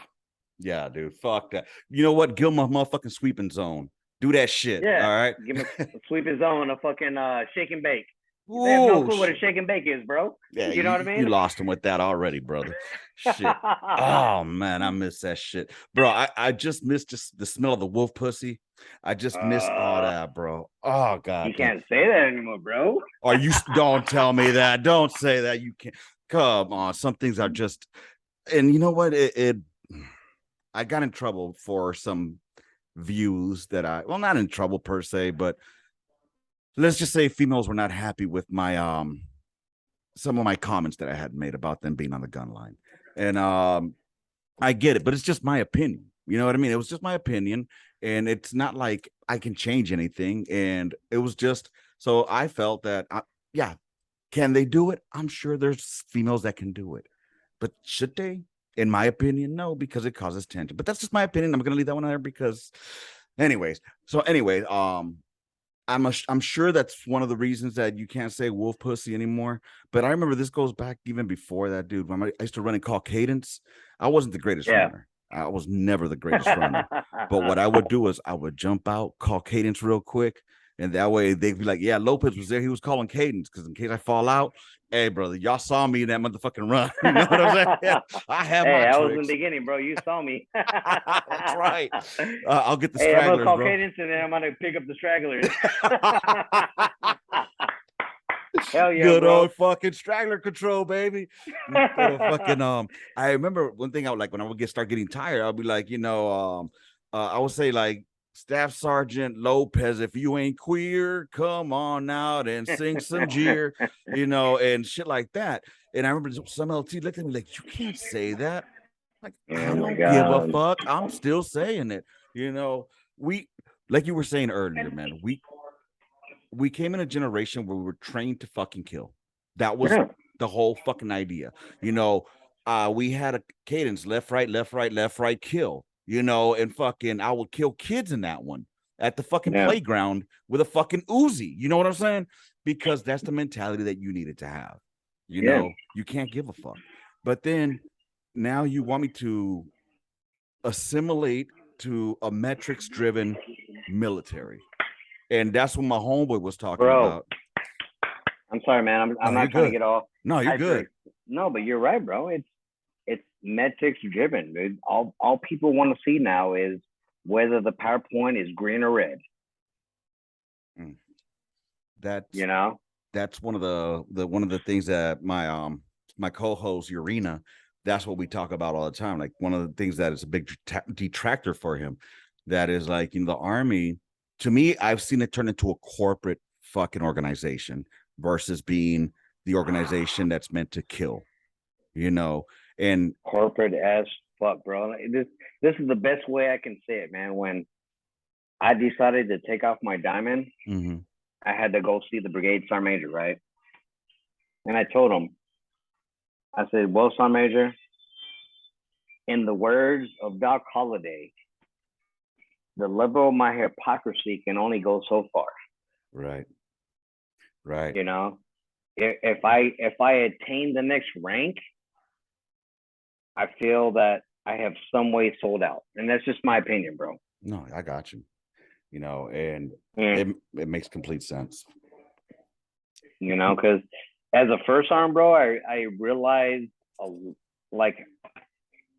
Yeah, dude. Fuck that. You know what? Give them a motherfucking sweeping zone. Do that shit. Yeah. All right. Give them a sweeping zone, a fucking shake and bake. They have no Ooh, clue what a shit. shake and bake is, bro. Yeah, You know what I mean? you lost him with that already, brother. Shit. Oh man, I miss that shit, bro. I just missed just the smell of the wolf pussy. I just miss all that, bro. Oh god You damn. can't say that anymore, bro. Or you don't tell me that. Don't say that. You can't. Come on. Some things are just. And you know what? I got in trouble for some views that well, not in trouble per se, but let's just say females were not happy with my some of my comments that I had made about them being on the gun line. And I get it, but it's just my opinion. You know what I mean? It was just my opinion, and it's not like I can change anything. And it was just so I felt that, yeah, can they do it? I'm sure there's females that can do it, but should they? In my opinion, no, because it causes tension. But that's just my opinion. I'm gonna leave that one there because, anyways. So anyway, I'm sure that's one of the reasons that you can't say wolf pussy anymore. But I remember this goes back even before that, dude. When I used to run and call cadence, I wasn't the greatest runner. I was never the greatest runner. But what I would do is I would jump out, call cadence real quick, and that way they'd be like, "Yeah, Lopez was there. He was calling cadence because in case I fall out, hey, brother, y'all saw me in that motherfucking run. You know what I'm saying? Yeah, I have my I tricks. was in the beginning, bro. You saw me. That's right. I'll get the I'm stragglers, gonna call bro. cadence and then I'm gonna pick up the stragglers. Hell yeah, good bro. old fucking straggler control, baby. Fucking I remember one thing I would like when I would start getting tired, I'll be like, I would say like Staff Sergeant Lopez, if you ain't queer, come on out and sing some jeer, and shit like that. And I remember some LT looked at me like, you can't say that. Like, I don't give a fuck. I'm still saying it. We like you were saying earlier, man. We came in a generation where we were trained to fucking kill. That was the whole fucking idea. We had a cadence, left, right, left, right, left, right, kill, and fucking I would kill kids in that one at the fucking playground with a fucking Uzi. You know what I'm saying? Because that's the mentality that you needed to have. You can't give a fuck. But then now you want me to assimilate to a metrics driven military. And that's what my homeboy was talking about. I'm sorry, man. I'm not trying to get all. No, you're good. No, but you're right, bro. It's metrics driven, dude. All people want to see now is whether the PowerPoint is green or red. That's one of the things that my co-host Urena, that's what we talk about all the time. Like one of the things that is a big detractor for him, that is like the Army. To me, I've seen it turn into a corporate fucking organization versus being the organization that's meant to kill, and corporate as fuck, bro. This is the best way I can say it, man. When I decided to take off my diamond, I had to go see the brigade sergeant major, right? And I told him, I said, well, sergeant major, in the words of Doc Holliday, the level of my hypocrisy can only go so far. Right. If I attain the next rank, I feel that I have some way sold out, and that's just my opinion, bro. No, I got you. And it makes complete sense. Because as a first arm, bro, I realized like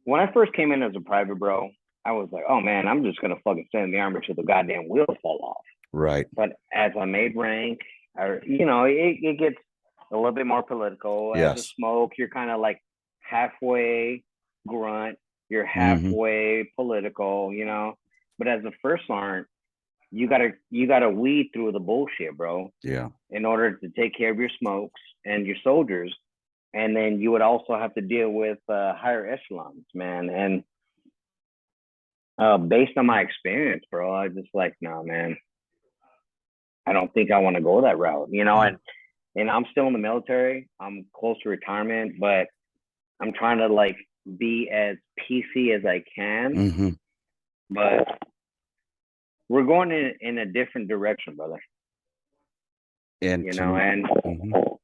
when I first came in as a private, bro, I was like, oh man, I'm just gonna fucking stay in the army till the goddamn wheels fall off. Right. But as I made rank, it gets a little bit more political. Yes. As a smoke, you're kind of like halfway grunt, you're halfway political, But as a first sergeant, you gotta weed through the bullshit, bro. Yeah. In order to take care of your smokes and your soldiers. And then you would also have to deal with higher echelons, man. And based on my experience, bro, I was just like, no, man, I don't think I want to go that route, and I'm still in the military. I'm close to retirement, but I'm trying to like be as PC as I can. But we're going in a different direction, brother. And you know, mhm.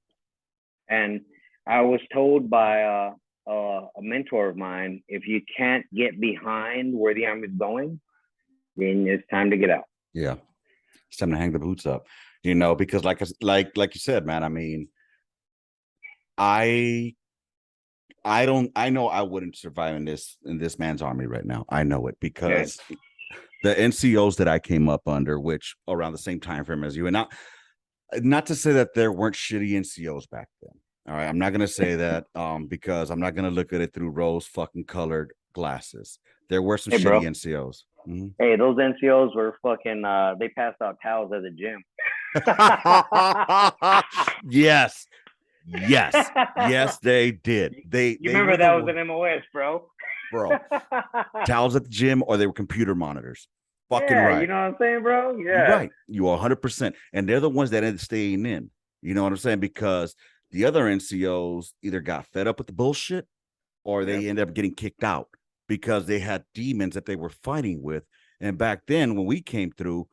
and I was told by a mentor of mine, if you can't get behind where the army is going, then it's time to get out. Yeah, it's time to hang the boots up, you know, because like you said, man, I mean, I I know I wouldn't survive in this man's army right now. I know it Okay. because the NCOs that I came up under, which around the same time frame as you, and not to say that there weren't shitty NCOs back then. All right, I'm not gonna say that because I'm not gonna look at it through rose fucking colored glasses. There were some Hey, shitty bro. NCOs. Mm-hmm. Hey, those NCOs were fucking. They passed out towels at the gym. Yes, yes, they did. You They remember were the that was one, an MOS, bro? bro. Towels at the gym, or they were computer monitors. Fucking Yeah, you right. know what I'm saying, bro? You're Yeah. right. You are 100%. And they're the ones that ended up staying in. You know what I'm saying? Because the other NCOs either got fed up with the bullshit or Yep. they ended up getting kicked out because they had demons that they were fighting with. And back then, when we came through,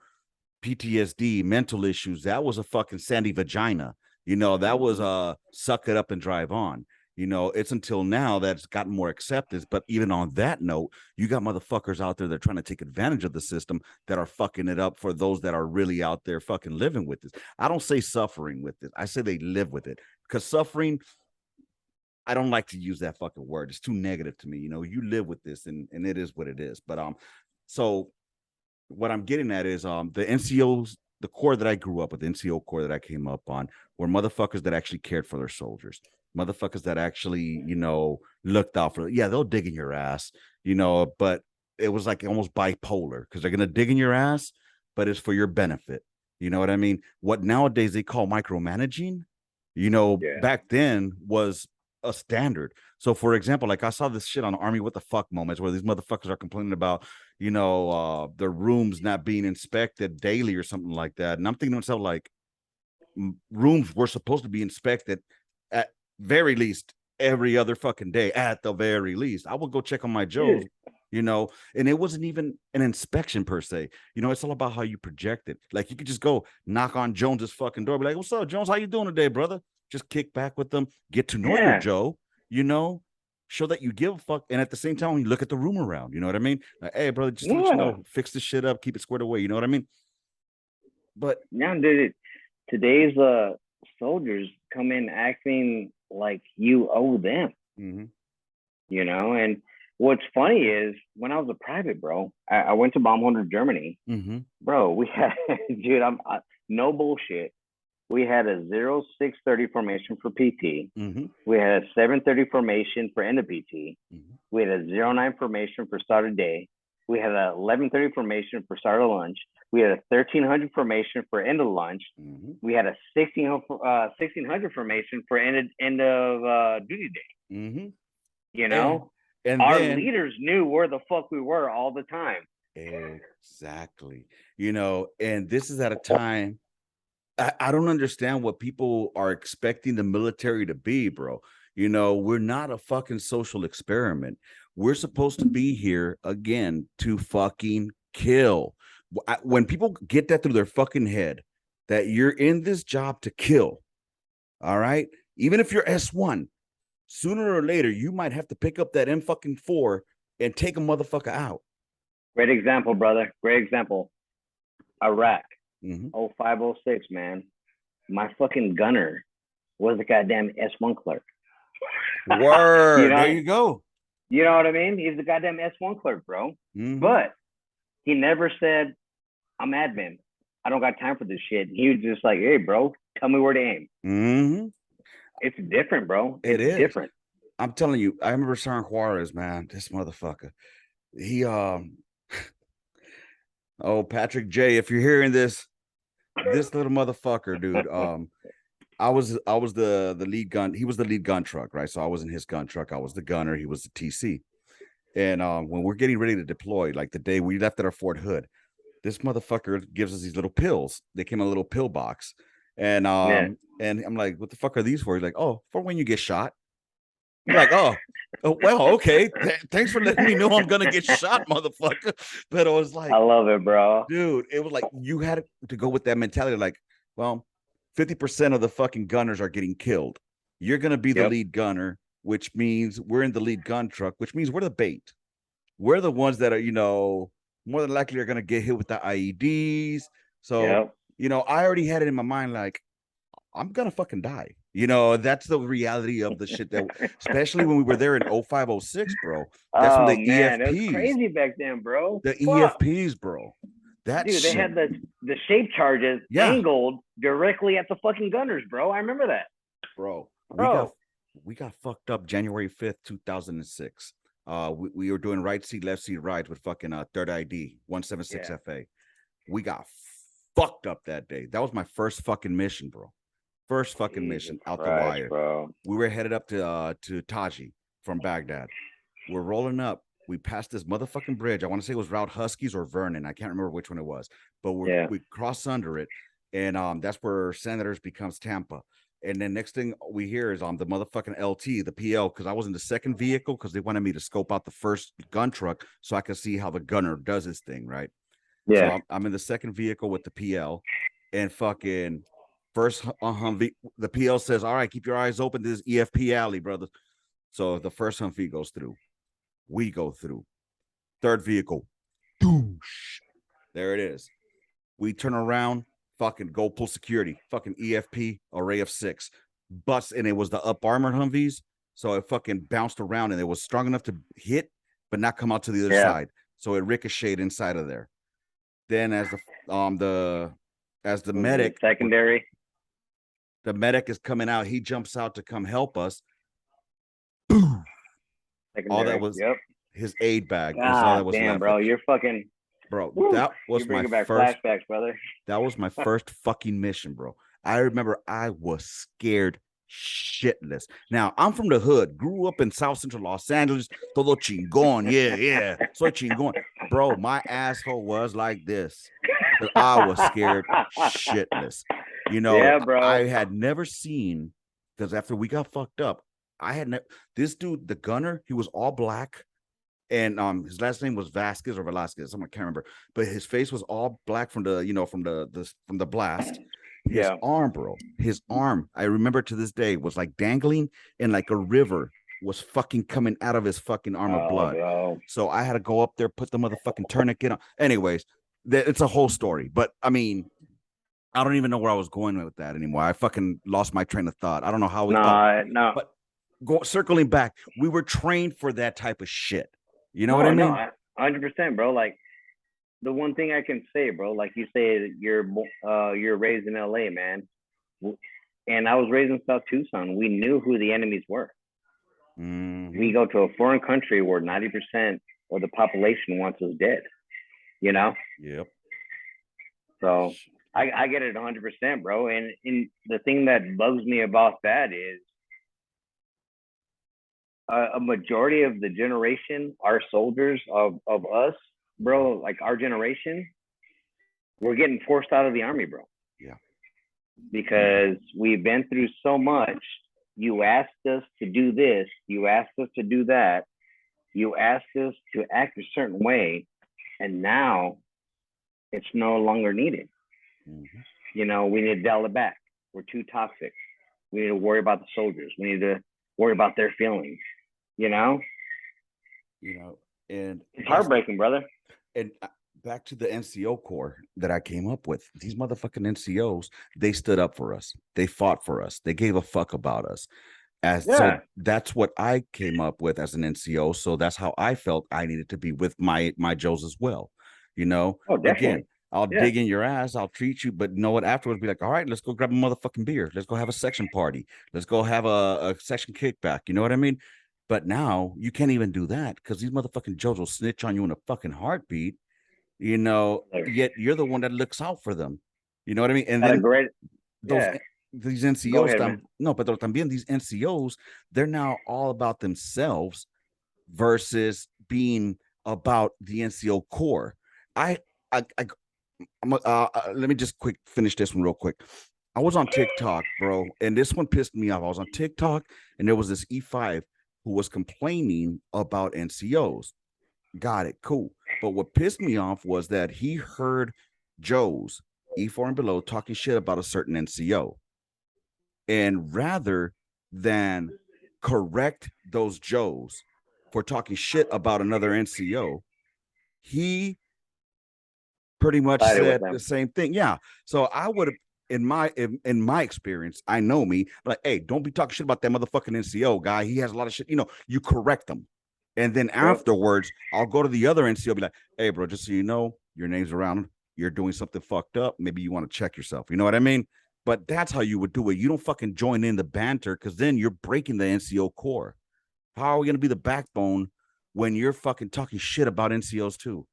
PTSD, mental issues, that was a fucking sandy vagina. You know, that was suck it up and drive on. You know, it's until now that it's gotten more acceptance. But even on that note, you got motherfuckers out there that are trying to take advantage of the system that are fucking it up for those that are really out there fucking living with this. I don't say suffering with it. I say they live with it because suffering, I don't like to use that fucking word. It's too negative to me. You know, you live with this and it is what it is. But so what I'm getting at is the NCOs, the core that I grew up with, the NCO core that I came up on, were motherfuckers that actually cared for their soldiers, motherfuckers that actually, you know, looked out for. Yeah, they'll dig in your ass, you know, but it was like almost bipolar because they're gonna dig in your ass, but it's for your benefit. You know what I mean? What nowadays they call micromanaging, you know, Yeah. back then was a standard. So, for example, like I saw this shit on Army What the Fuck moments where these motherfuckers are complaining about, you know, their rooms not being inspected daily or something like that. And I'm thinking to myself, like, rooms were supposed to be inspected at very least every other fucking day, at the very least. I would go check on my Yeah. Joes, you know, and it wasn't even an inspection per se. You know, it's all about how you project it. Like you could just go knock on Jones's fucking door, be like, "What's up, Jones? How you doing today, brother?" Just kick back with them, get to know your Yeah. Joe, you know, show that you give a fuck, and at the same time, you look at the room around. You know what I mean? Like, hey, brother, just to let you Yeah. know, fix this shit up, keep it squared away. You know what I mean? But Now, today's soldiers come in acting like you owe them, mm-hmm, you know. And what's funny is when I was a private, bro, I went to Bomb Hunter Germany, mm-hmm, bro. We had, dude, no bullshit. We had a 0630 formation for PT. mm-hmm, We had a 730 formation for end of PT. mm-hmm. We had a 09 formation for start of day. We had a 1130 formation for start of lunch. We had a 1300 formation for end of lunch. Mm-hmm. We had a 1600 formation for end of duty day. Mm-hmm. You And know, and our then leaders knew where the fuck we were all the time. exactly, you know, and this is at a time I don't understand what people are expecting the military to be, bro. You know, we're not a fucking social experiment. We're supposed to be here again to fucking kill. When people get that through their fucking head that you're in this job to kill, all right, even if you're S1, sooner or later you might have to pick up that M fucking 4 and take a motherfucker out. Great example, brother. Great example. Iraq, Mm-hmm. 0506, man. My fucking gunner was a goddamn S1 clerk. you Word. There know, you go. you know what I mean? He's the goddamn S1 clerk, bro. Mm-hmm. But he never said, I'm admin. I don't got time for this shit. He was just like, hey, bro, tell me where to aim. Mm-hmm. It's different, bro. It It's is. different. I'm telling you, I remember Sergeant Juarez, man. This motherfucker. He oh, Patrick J, if you're hearing this little motherfucker, dude. I was the lead gun. He was the lead gun truck, right? So I was in his gun truck. I was the gunner. He was the TC. And when we're getting ready to deploy, like the day we left at our Fort Hood, this motherfucker gives us these little pills. They came in a little pill box. And Yeah. and I'm like, what the fuck are these for? He's like, oh, for when you get shot. I'm like, oh well, okay. Thanks for letting me know I'm gonna get shot, motherfucker. But I was like, I love it, bro. dude, it was like you had to go with that mentality, like, well, 50% of the fucking gunners are getting killed. You're going to be the lead gunner, which means we're in the lead gun truck, which means we're the bait. We're the ones that are, you know, more than likely are going to get hit with the IEDs. So, you know, I already had it in my mind, like, I'm going to fucking die. You know, that's the reality of the shit that, especially when we were there in 0506, bro. That's when the man, EFPs, it was crazy back then, bro. The EFPs, bro. That dude, shit. they had the shape charges angled directly at the fucking gunners, bro. I remember that. Bro. We got fucked up January 5th, 2006. We were doing right seat, left seat rides with fucking third ID 176 FA. We got fucked up that day. That was my first fucking mission, bro. First fucking mission out the wire. Bro. We were headed up to Taji from Baghdad. We're rolling up. We passed this motherfucking bridge. I want to say it was Route Huskies or Vernon. I can't remember which one it was, but we cross under it, and that's where Senators becomes Tampa. And then next thing we hear is on the motherfucking LT, the PL, because I was in the second vehicle because they wanted me to scope out the first gun truck so I could see how the gunner does his thing, right? Yeah. So I'm in the second vehicle with the PL, and fucking first Humvee, the PL says, "All right, keep your eyes open. This is EFP alley, brother." So the first Humvee goes through. We go through. Third vehicle. Doosh. There it is. We turn around, fucking go pull security. Fucking EFP, array of 6. Bust, and it was the up armored Humvees. So it fucking bounced around and it was strong enough to hit, but not come out to the other side. So it ricocheted inside of there. Then as the medic secondary. The medic is coming out. He jumps out to come help us. Boom. All that was his aid bag. All that was damn, left. Bro, you're fucking. Bro, that was my back first flashbacks, brother. That was my first fucking mission, bro. I remember I was scared shitless. Now, I'm from the hood, grew up in South Central Los Angeles, todo chingón. Yeah. Soy chingón. Bro, my asshole was like this. But I was scared shitless. You know, bro. I had never seen, because after we got fucked up, this dude, the gunner, he was all black. And his last name was Vasquez or Velasquez, I can't remember. But his face was all black from the blast. His arm, bro, his arm, I remember to this day, was like dangling, and like a river was fucking coming out of his fucking arm of blood. Bro. So I had to go up there, put the motherfucking tourniquet on. Anyways, it's a whole story. But I mean, I don't even know where I was going with that anymore. I fucking lost my train of thought. I don't know how we. No. But circling back, we were trained for that type of shit. You know what I mean? No, 100%, bro. Like, the one thing I can say, bro, like you say, you're raised in LA, man, and I was raised in South Tucson. We knew who the enemies were. Mm-hmm. We go to a foreign country where 90% of the population wants us dead. You know? Yep. So I get it 100%, bro. And the thing that bugs me about that is a majority of the generation, our soldiers of us, bro, like our generation, we're getting forced out of the army, bro. Yeah. Because we've been through so much. You asked us to do this. You asked us to do that. You asked us to act a certain way. And now it's no longer needed. Mm-hmm. You know, we need to dial it back. We're too toxic. We need to worry about the soldiers. We need to worry about their feelings. You know, and it's heartbreaking, brother. And back to the NCO Core that I came up with. These motherfucking NCOs, they stood up for us. They fought for us. They gave a fuck about us. So that's what I came up with as an NCO. So that's how I felt I needed to be with my Joes as well. You know, again, I'll dig in your ass. I'll treat you, but you know what? Afterwards, be like, all right, let's go grab a motherfucking beer. Let's go have a section party. Let's go have a section kickback. You know what I mean? But now you can't even do that because these motherfucking Joes will snitch on you in a fucking heartbeat. You know, yet you're the one that looks out for them. You know what I mean? And then these NCOs, but también these NCOs, they're now all about themselves versus being about the NCO Core. Let me just finish this one real quick. I was on TikTok, bro, and this one pissed me off. I was on TikTok, and there was this E5 who was complaining about NCOs. Got it, cool. But what pissed me off was that he heard Joe's E4 and below talking shit about a certain NCO. And rather than correct those Joes for talking shit about another NCO, he pretty much said the same thing. Yeah. So I would have, in my experience, I know me, like, hey, don't be talking shit about that motherfucking NCO guy. He has a lot of shit. You correct them. And then afterwards, I'll go to the other NCO, be like, hey, bro, just so you know, your name's around. You're doing something fucked up. Maybe you want to check yourself. You know what I mean? But that's how you would do it. You don't fucking join in the banter, because then you're breaking the NCO core. How are we going to be the backbone when you're fucking talking shit about NCOs too?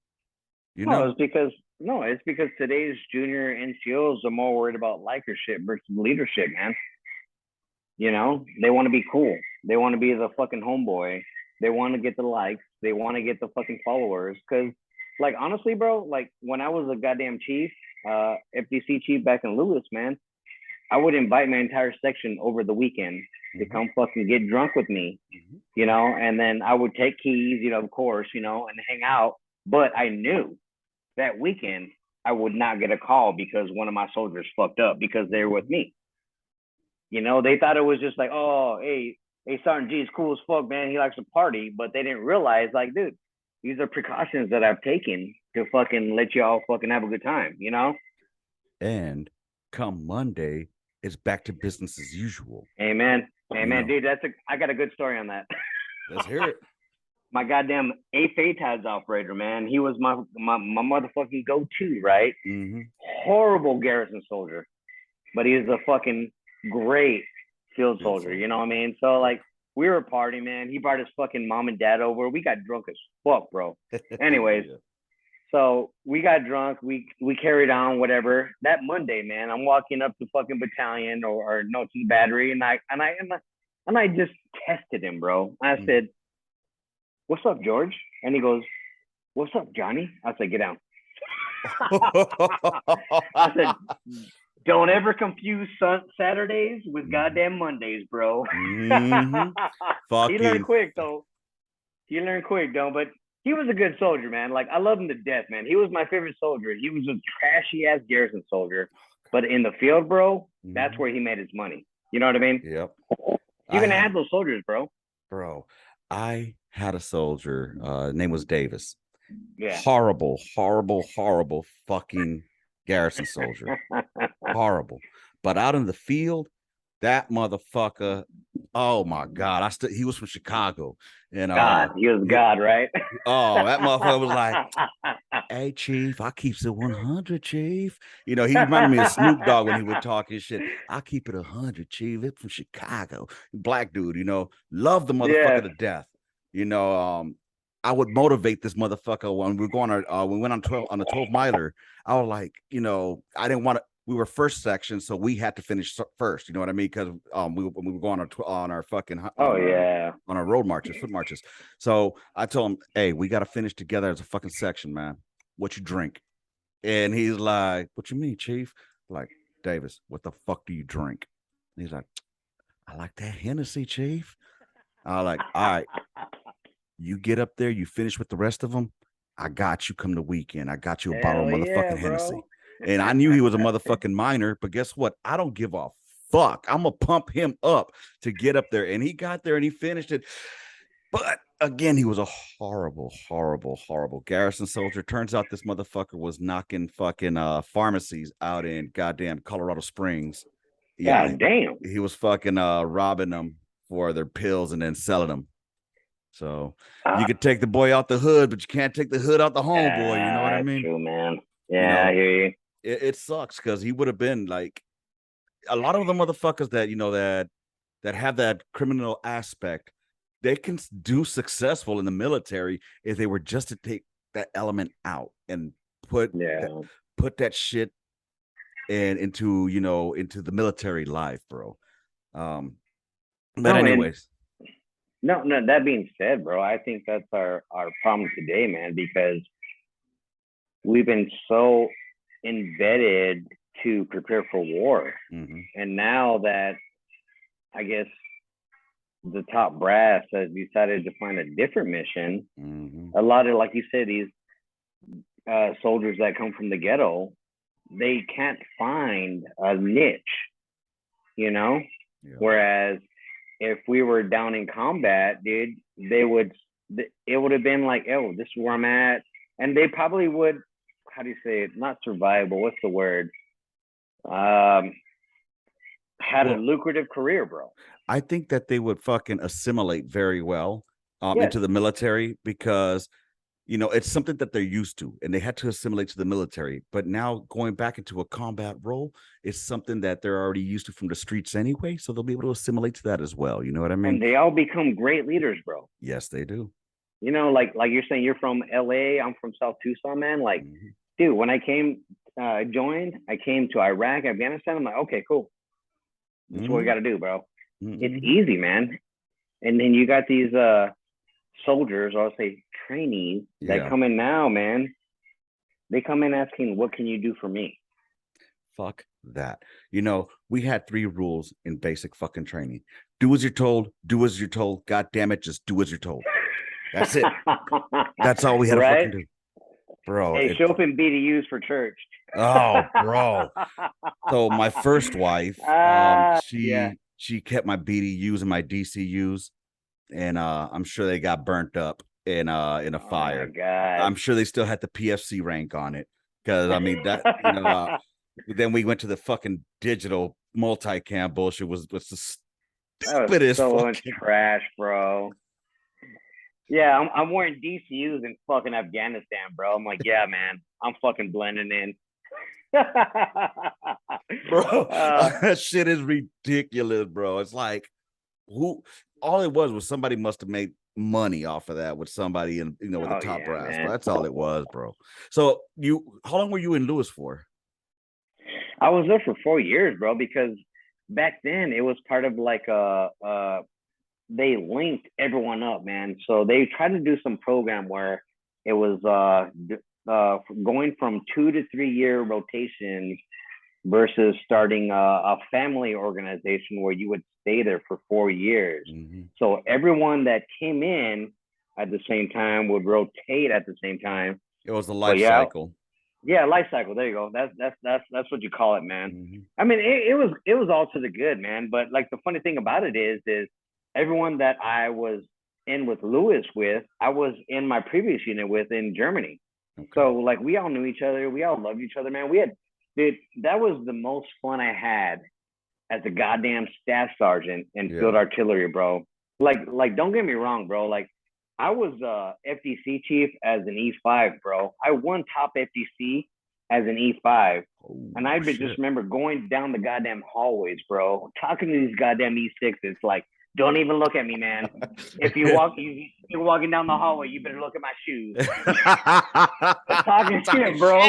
It's because today's junior NCOs are more worried about likership versus leadership, man. They want to be cool. They want to be the fucking homeboy. They want to get the likes. They want to get the fucking followers. Because, like, honestly, bro, like, when I was a goddamn chief, FDC chief back in Lewis, man, I would invite my entire section over the weekend to come fucking get drunk with me, and then I would take keys, of course, and hang out. But I knew that weekend I would not get a call because one of my soldiers fucked up because they were with me. They thought it was just like, oh, hey, Sergeant G is cool as fuck, man. He likes to party. But they didn't realize, like, dude, these are precautions that I've taken to fucking let y'all fucking have a good time, And come Monday, it's back to business as usual. Amen. Amen. Dude, I got a good story on that. Let's hear it. My goddamn AFATAS operator, man. He was my motherfucking go-to, right? Horrible garrison soldier. But he was a fucking great field soldier, you know what I mean? So, like, we were partying, man. He brought his fucking mom and dad over. We got drunk as fuck, bro. Anyways, so we got drunk. We carried on, whatever. That Monday, man, I'm walking up to fucking battalion or no, to the battery, and I just tested him, bro. I said, "What's up, George?" And he goes, "What's up, Johnny?" I said, "Get down." I said, "Don't ever confuse Saturdays with goddamn Mondays, bro." He learned quick, though. But he was a good soldier, man. Like, I love him to death, man. He was my favorite soldier. He was a trashy ass garrison soldier, but in the field, bro, that's where he made his money. You know what I mean? Yep. You're gonna have those soldiers, bro. Bro, I had a soldier. Name was Davis. Yeah. Horrible fucking garrison soldier. Horrible. But out in the field, that motherfucker, oh my God. He was from Chicago. And he was God, right? Oh, that motherfucker was like, "Hey, Chief, I keeps it 100, Chief." He reminded me of Snoop Dogg when he would talk his shit. "I keep it 100, Chief. It's from Chicago." Black dude, love the motherfucker to death. I would motivate this motherfucker when we went on the 12 miler. I was like, I didn't want to. We were first section, so we had to finish first. You know what I mean? Because we were going on our fucking on our road marches, foot marches. So I told him, "Hey, we got to finish together as a fucking section, man. What you drink?" And he's like, "What you mean, Chief?" Like, "Davis, what the fuck do you drink?" And he's like, "I like that Hennessy, Chief." I was like, "All right, you get up there, you finish with the rest of them. I got you come the weekend. I got you a bottle of motherfucking Hennessy." And I knew he was a motherfucking minor, but guess what? I don't give a fuck. I'm gonna pump him up to get up there. And he got there and he finished it. But again, he was a horrible garrison soldier. Turns out this motherfucker was knocking fucking pharmacies out in goddamn Colorado Springs. Yeah, God damn. He was fucking robbing them for their pills and then selling them. So you could take the boy out the hood, but you can't take the hood out the homeboy. You know what I mean? True, man. Yeah, I hear you. It sucks because he would have been like a lot of the motherfuckers that have that criminal aspect. They can do successful in the military if they were just to take that element out and put that shit into the military life, bro. But anyways. No, that being said, bro, I think that's our problem today, man, because we've been so embedded to prepare for war. And now that I guess the top brass has decided to find a different mission, a lot of, like you said, these soldiers that come from the ghetto, they can't find a niche, Yeah. Whereas if we were down in combat, dude, it would have been like, oh, this is where I'm at. And they probably would, how do you say it? Not survival. What's the word? Had a lucrative career, bro. I think that they would fucking assimilate very well Yes. into the military because, you know, it's something that they're used to and they had to assimilate to the military. But now going back into a combat role is something that they're already used to from the streets anyway. So they'll be able to assimilate to that as well. You know what I mean? And they all become great leaders, bro. Yes, they do. You know, like you're saying, you're from LA, I'm from South Tucson, man. Like, dude, when I came, I came to Iraq, Afghanistan. I'm like, okay, cool. That's what we got to do, bro. It's easy, man. And then you got these soldiers, or I'll say trainees, that come in now, man. They come in asking, what can you do for me? Fuck that. You know, we had 3 rules in basic fucking training. Do as you're told, do as you're told. God damn it, just do as you're told. That's it. That's all we had to fucking do. Bro. Hey, show up in BDUs for church. Oh, bro. So my first wife, she kept my BDUs and my DCUs, and I'm sure they got burnt up in a fire. Oh my God. I'm sure they still had the PFC rank on it. Because I mean that, you know, then we went to the fucking digital multicam bullshit was the stupidest so fucking trash, bro. Yeah, I'm wearing DCUs in fucking Afghanistan, bro. I'm like, yeah, man, I'm fucking blending in. Bro, that shit is ridiculous, bro. It's like, all it was somebody must have made money off of that with somebody in, you know, with the top brass. Bro. That's all it was, bro. So how long were you in Lewis for? I was there for 4 years, bro, because back then it was part of like they linked everyone up, man. So they tried to do some program where it was going from 2 to 3 year rotations versus starting a family organization where you would stay there for 4 years. So everyone that came in at the same time would rotate at the same time. It was the life cycle. Yeah, life cycle. There you go. That's what you call it, man. I mean, it was all to the good, man. But like the funny thing about it is everyone that I was in with Lewis with, I was in my previous unit with in Germany. Okay. So like we all knew each other. We all loved each other, man. Dude, that was the most fun I had as a goddamn staff sergeant in field artillery, bro. Like don't get me wrong, bro. Like I was FDC chief as an E5, bro. I won top FDC as an E5. And I just remember going down the goddamn hallways, bro, talking to these goddamn E6s, like, don't even look at me, man. If you're walking down the hallway, you better look at my shoes. Talking shit, bro.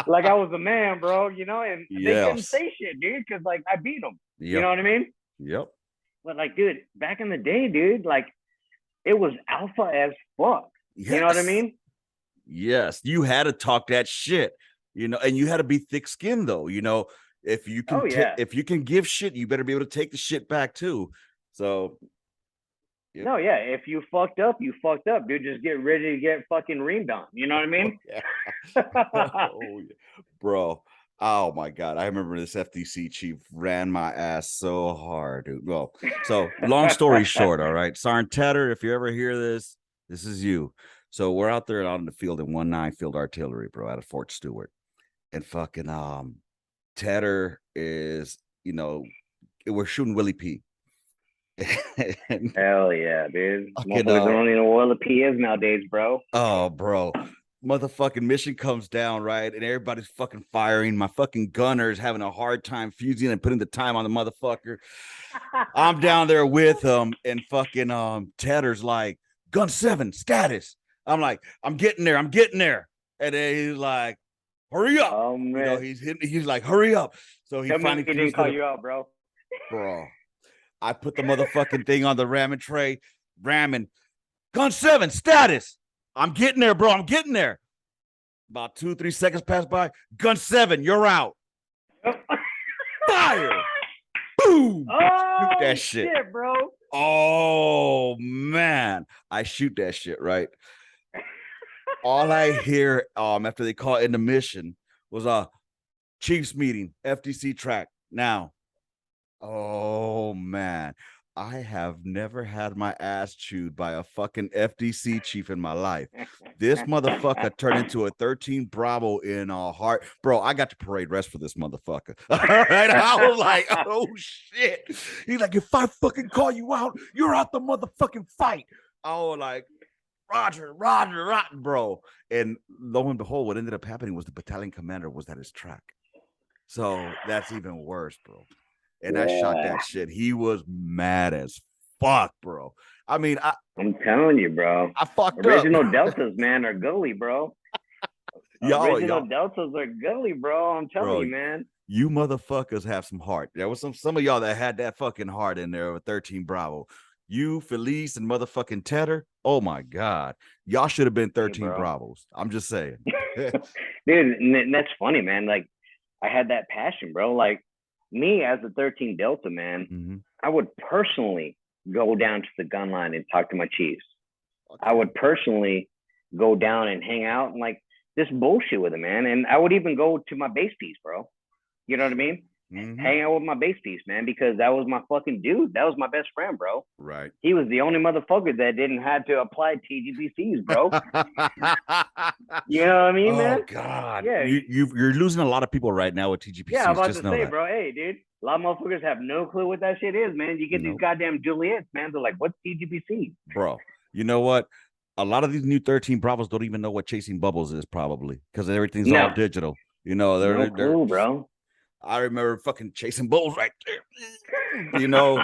Like I was a man, bro, you know, and they couldn't say shit, dude, because like I beat them. You know what I mean? Yep. But like, dude, back in the day, dude, like it was alpha as fuck. You know what I mean? Yes. You had to talk that shit, you know, and you had to be thick-skinned though, you know. If you can if you can give shit, you better be able to take the shit back too. So no, yeah. If you fucked up, dude. Just get ready to get fucking reamed on. You know what I mean? Bro. Oh my God. I remember this FDC chief ran my ass so hard, dude. Well, so long story short, all right. Sergeant Tedder, if you ever hear this, this is you. So we're out there out in the field in 19 Field Artillery, bro, out of Fort Stewart. And fucking Tedder is, you know, we're shooting Willie P. Hell yeah, dude. Motherfuckers don't even know what a P is nowadays, bro. Oh, bro. Motherfucking mission comes down, right? And everybody's fucking firing. My fucking gunner is having a hard time fusing and putting the time on the motherfucker. I'm down there with him, and fucking Tedder's like, gun 7, status. I'm like, I'm getting there. And then he's like, hurry up. Oh, man. You know, he's like, hurry up. So he finally didn't call you out, bro. Bro. I put the motherfucking thing on the ramming tray, ramming. Gun 7, status. I'm getting there, bro. I'm getting there. About 2-3 seconds pass by. Gun 7, you're out. Fire. Boom. Oh, shoot that shit, bro. Oh, man. I shoot that shit, right? All I hear after they call in the mission was a Chiefs meeting, FDC track. Now, Oh man, I have never had my ass chewed by a fucking FDC chief in my life. This motherfucker turned into a 13 Bravo in a heart. Bro, I got to parade rest for this motherfucker. All right. I was like, oh shit. He's like, if I fucking call you out, you're out the motherfucking fight. I was like, Roger, bro. And lo and behold, what ended up happening was the battalion commander was at his track. So that's even worse, bro. And I shot Yeah, that shit. He was mad as fuck, bro. I mean, I'm telling you, bro. I fucked Original up. Deltas, man, are gully, bro. Original y'all, Deltas are gully, bro. I'm telling bro, you, man. you motherfuckers have some heart. There was some of y'all that had that fucking heart in there with 13 Bravo. You, Felice, and motherfucking Tedder. Oh my God. Y'all should have been Hey, 13 bro. Bravos. I'm just saying. Dude, and that's funny, man. Like, I had that passion, bro. Like, me as a 13 Delta, man, Mm-hmm. I would personally go down to the gun line and talk to my chiefs. Okay. I would personally go down and hang out and like this bullshit with them, man. And I would even go to my base piece, bro. You know what I mean? Mm-hmm. Hang out with my base piece, man, because that was my fucking dude. That was my best friend, bro. Right. He was the only motherfucker that didn't have to apply TGPCs, bro. You know what I mean, man? Oh God. Yeah. You're losing a lot of people right now with TGPCs. Yeah, I'm about Just to know say, that. bro, hey, dude, a lot of motherfuckers have no clue what that shit is, man. You get these Nope. goddamn Juliets, man. They're like, what's TGPC? Bro, you know what? A lot of these new 13 Bravos don't even know what chasing bubbles is, probably because everything's all No, digital. You know, no they're clue, bro. I remember fucking chasing bulls right there. You know,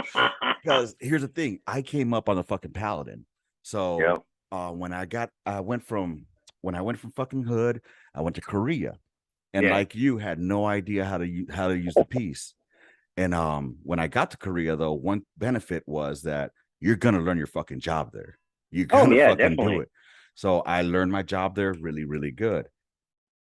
because here's the thing. I came up on the fucking Paladin. So Yep. I went from fucking hood, I went to Korea. And Yeah. like you had no idea how to use the piece. And when I got to Korea though, one benefit was that you're gonna learn your fucking job there. You're Oh gonna yeah, fucking do definitely. it. So I learned my job there really, really good.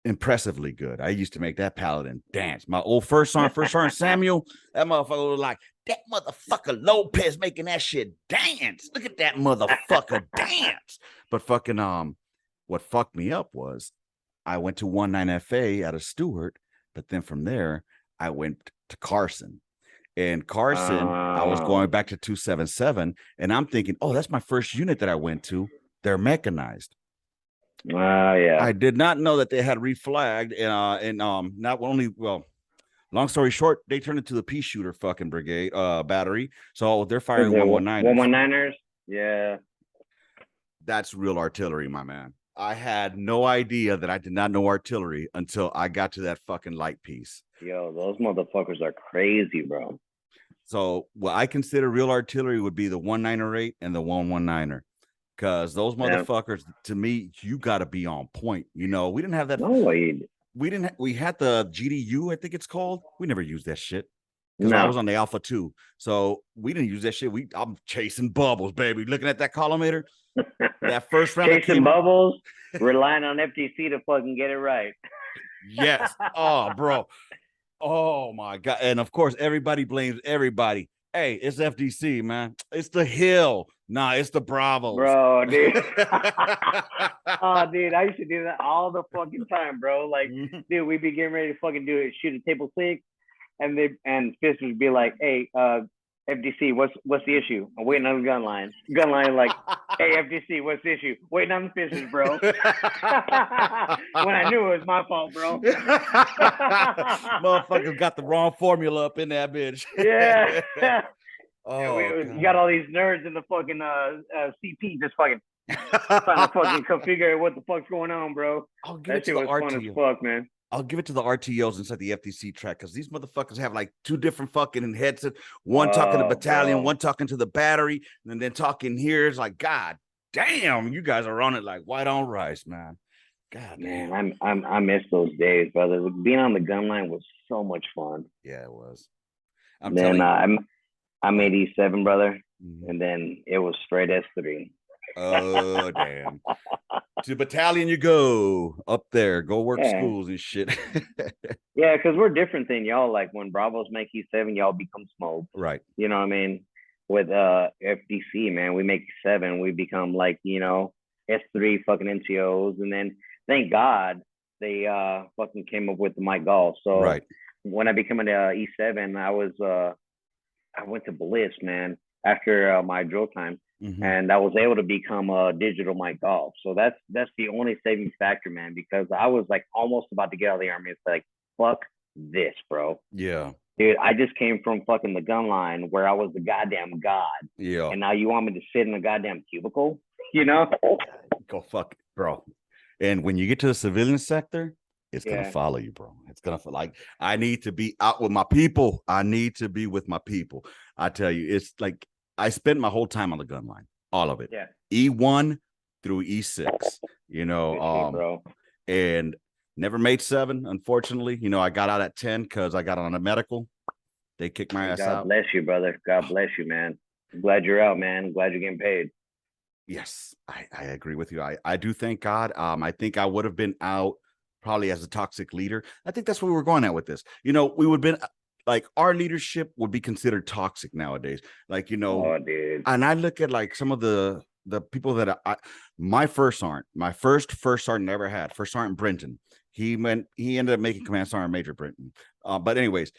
Impressively good. I used to make that paladin dance. My old first sergeant Samuel, that motherfucker was like, that motherfucker Lopez making that shit dance. Look at that motherfucker dance. But fucking what fucked me up was I went to 19FA out of Stewart, but then from there I went to Carson. And Carson, I was Oh. going back to 277, and I'm thinking, oh, that's my first unit that I went to. They're mechanized. Yeah. I did not know that they had reflagged, and not only long story short, they turned into the pea shooter fucking brigade battery. So they're firing 119ers. 119ers. Yeah. That's real artillery, my man. I had no idea that I did not know artillery until I got to that fucking light piece. Yo, those motherfuckers are crazy, bro. So what I consider real artillery would be the 198 and the 119er. Because those motherfuckers, to me, you got to be on point. You know, we didn't have that. No, We had the GDU, I think it's called. We never used that shit because I was on the Alpha 2. So we didn't use that shit. I'm chasing bubbles, baby. Looking at that collimator. That first round chasing bubbles, relying on FDC to fucking get it right. Yes. Oh, bro. Oh my God. And of course, everybody blames everybody. Hey, it's FDC, man. It's the Hill. Nah, it's the Bravos. Bro, dude. Oh, dude, I used to do that all the fucking time, bro. Like, dude, we'd be getting ready to fucking do it, shoot a table 6, and Fist would be like, hey, FDC, what's the issue? I'm waiting on the gun line. Gun line, like, hey, FDC, what's the issue? Waiting on the fishes, bro. When I knew it was my fault, bro. Motherfuckers got the wrong formula up in that bitch. Yeah. Oh, you got all these nerds in the fucking CP just fucking trying to fucking configure what the fuck's going on, bro. I'll give That shit was fun as fuck, man. I'll give it to the RTOs inside the FDC track because these motherfuckers have like 2 different fucking headsets. One talking to battalion, bro. one talking to the battery, and then talking here. It's like, God damn, you guys are on it like white on rice, man. God damn. Man, I miss those days, brother. Being on the gun line was so much fun. Yeah, it was. I'm telling you. I made E7, brother, and then it was straight S3. Oh, damn. To battalion you go. Up there. Go work schools and shit. Yeah, because we're different than y'all. Like, when Bravos make E7, y'all become smoke. Right. You know what I mean? With FDC, man, we make 7, we become like, S3 fucking NCOs. And then, thank God, they fucking came up with the Mike Gall. So right. when I became an E7, I was I went to Bliss, man, after my drill time, Mm-hmm. and I was able to become a digital mic off. So that's the only saving factor, man, because I was like almost about to get out of the army. It's like, fuck this, bro. Yeah. Dude, I just came from fucking the Gunline where I was the goddamn god, Yeah. and now you want me to sit in a goddamn cubicle, you know? Go fuck it, bro. And when you get to the civilian sector, it's gonna Yeah. follow you, bro. It's gonna feel like I need to be out with my people. I need to be with my people. I tell you, it's like I spent my whole time on the gun line, all of it. Yeah. E1 through E6, you Good know, shit, bro. and never made 7, unfortunately. You know, I got out at 10 because I got on a medical. They kicked my Hey, ass God out. bless you, brother. God bless you, man. I'm glad you're out, man. I'm glad you're getting paid. Yes, I agree with you. I do thank God. I think I would have been out probably as a toxic leader. I think that's where we're going at with this. You know, we would have been like our leadership would be considered toxic nowadays. Like, you know, Oh, dude. and I look at like some of the people that my first sergeant, my first sergeant ever had, first sergeant Brenton. He ended up making command sergeant Major Brenton. But anyways,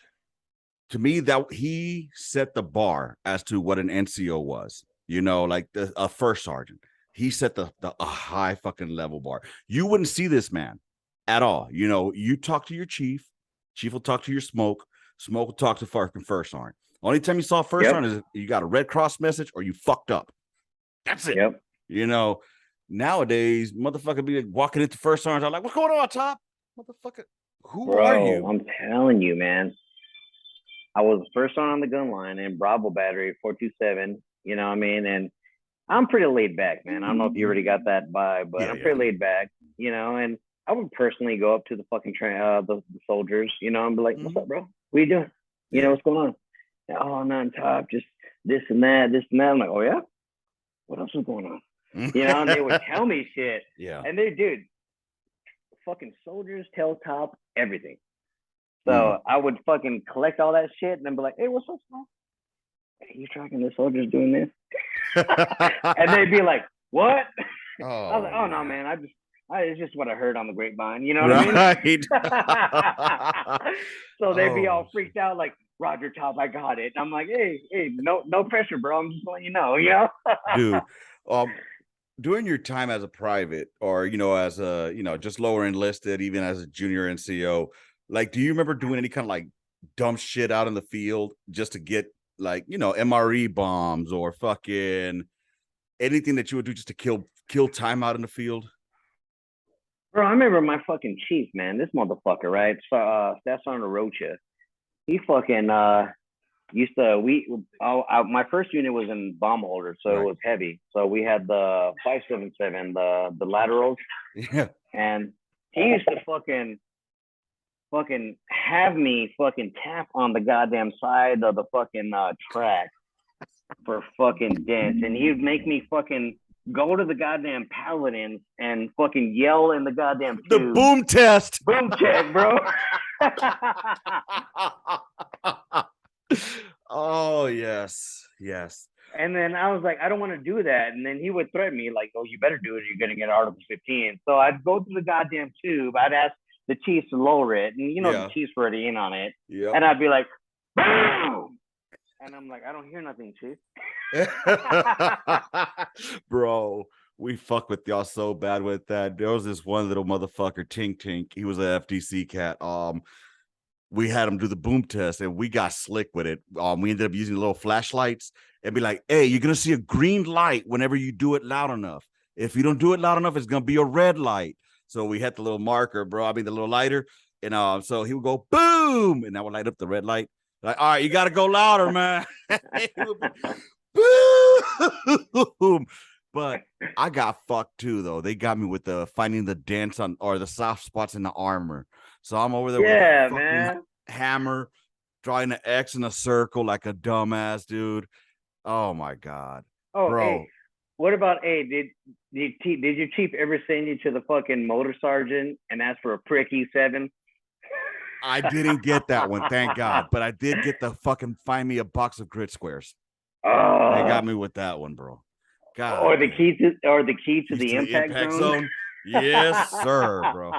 to me, that he set the bar as to what an NCO was. You know, like a first sergeant. He set a high fucking level bar. You wouldn't see this man at all. You know, you talk to your chief will talk to your smoke will talk to fucking first sergeant. Only time you saw first sergeant is you got a Red Cross message or you fucked up. That's it. Yep. You know, nowadays, motherfucker be like walking into first sergeant. I'm like, what's going on, Top? Motherfucker, who are you? I'm telling you, man. I was first on the gun line in Bravo Battery 427. You know what I mean? And I'm pretty laid back, man. I don't know if you already got that vibe, but I'm pretty laid back, you know. And I would personally go up to the fucking the soldiers, you know, and be like, "What's up, bro? What are you doing? You know, what's going on?" Oh, not on top, just this and that, this and that. I'm like, "Oh yeah, what else is going on?" You know, and they would tell me shit. Yeah. And they, dude, fucking soldiers tell top everything. So I would fucking collect all that shit and then be like, "Hey, what's up, man? Hey, you tracking the soldiers doing this?" And they'd be like, "What?" I was like, "Oh no, man! It's just what I heard on the grapevine." You know what I mean? So they'd be all freaked out, like, "Roger, Top, I got it." I'm like, "Hey, no pressure, bro. I'm just letting you know, you know." Dude, during your time as a private, or you know, as a just lower enlisted, even as a junior NCO, like, do you remember doing any kind of like dumb shit out in the field just to get like MRE bombs or fucking anything that you would do just to kill time out in the field? Bro, I remember my fucking chief, man. This motherfucker, right? So that's on the Rocha. He fucking used to my first unit was in bomb holder, so it was heavy. So we had the 577, the laterals. Yeah. And he used to fucking have me fucking tap on the goddamn side of the fucking track for fucking dents, and he'd make me fucking go to the goddamn paladins and fucking yell in the goddamn tube. The boom test. Boom check, bro. Oh, yes. And then I was like, I don't want to do that. And then he would threaten me like, "Oh, you better do it. You're going to get Article 15. So I'd go to the goddamn tube. I'd ask the chiefs to lower it. And, the chiefs were already in on it. Yep. And I'd be like, boom. And I'm like, I don't hear nothing, chief. Bro, we fuck with y'all so bad with that. There was this one little motherfucker, Tink. He was an FDC cat. We had him do the boom test and we got slick with it. We ended up using little flashlights and be like, "Hey, you're gonna see a green light whenever you do it loud enough. If you don't do it loud enough, it's gonna be a red light." So we had the little marker, bro. I mean, the little lighter, and so he would go boom, and that would light up the red light. Like, "All right, you got to go louder, man." Boom. But I got fucked too, though. They got me with the finding the dents on or the soft spots in the armor. So I'm over there with a fucking hammer, drawing an X in a circle like a dumbass, dude. Oh my God. Oh, bro. Hey, what about did your chief ever send you to the fucking motor sergeant and ask for a prick E7? I didn't get that one, thank God. But I did get the fucking find me a box of grit squares. They got me with that one, bro. God. Or the key to the impact zone. Yes, sir, bro.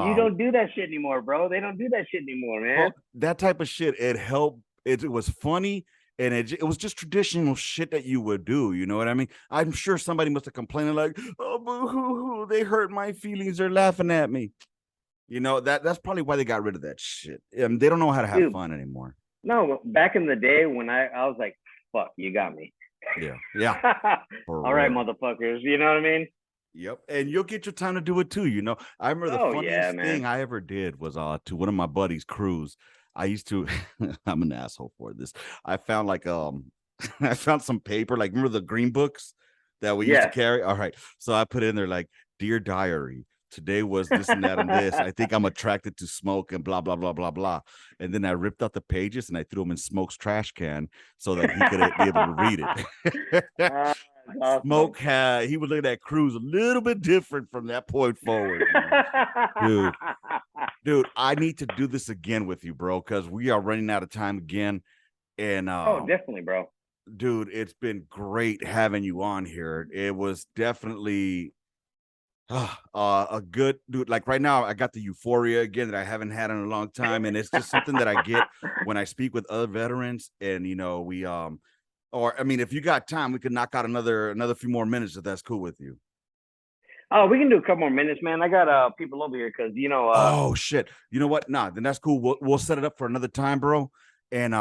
You don't do that shit anymore, bro. They don't do that shit anymore, man. Bro, that type of shit, it helped. It was funny And it was just traditional shit that you would do. You know what I mean? I'm sure somebody must have complained like, oh, boo-hoo-hoo, they hurt my feelings. They're laughing at me. You know, that's probably why they got rid of that shit. They don't know how to have fun anymore. No, back in the day when I was like, fuck, you got me. Yeah. All right, motherfuckers. You know what I mean? Yep. And you'll get your time to do it too. You know, I remember the funniest thing I ever did was to one of my buddies' crews. I used to, I'm an asshole for this. I found like, I found some paper, like, remember the green books that we used to carry? All right. So I put in there like, Dear Diary, today was this and that and this. I think I'm attracted to smoke and blah, blah, blah, blah, blah. And then I ripped out the pages and I threw them in Smoke's trash can so that he could be able to read it. Awesome. Smoke he would look at Cruz a little bit different from that point forward. Dude, I need to do this again with you, bro, because we are running out of time again. And oh, definitely, bro. Dude, it's been great having you on here. It was definitely a good dude. Like right now, I got the euphoria again that I haven't had in a long time, and it's just something that I get when I speak with other veterans. And you know, we or I mean, if you got time, we could knock out another few more minutes if that's cool with you. Oh, we can do a couple more minutes, man. I got people over here because you know. Oh shit! You know what? Nah, then that's cool. We'll set it up for another time, bro. And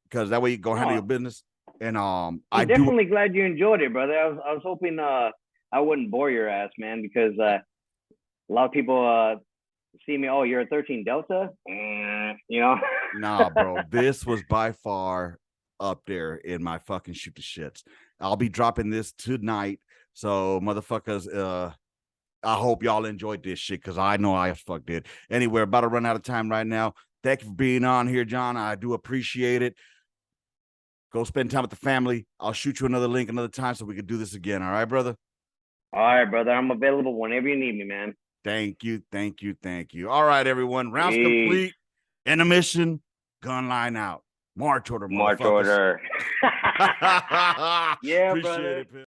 because that way you go handle your business. And I'm definitely glad you enjoyed it, brother. I was hoping I wouldn't bore your ass, man, because a lot of people see me. Oh, you're a 13 Delta, you know. Nah, bro. This was by far up there in my fucking shoot the shits. I'll be dropping this tonight, so motherfuckers. I hope y'all enjoyed this shit because I know I fuck did. Anyway, we're about to run out of time right now. Thank you for being on here, John. I do appreciate it. Go spend time with the family. I'll shoot you another link another time so we can do this again. All right, brother? All right, brother. I'm available whenever you need me, man. Thank you. All right, everyone. Rounds complete. Intermission. Gunline out. March order, March order. Yeah, appreciate brother. It,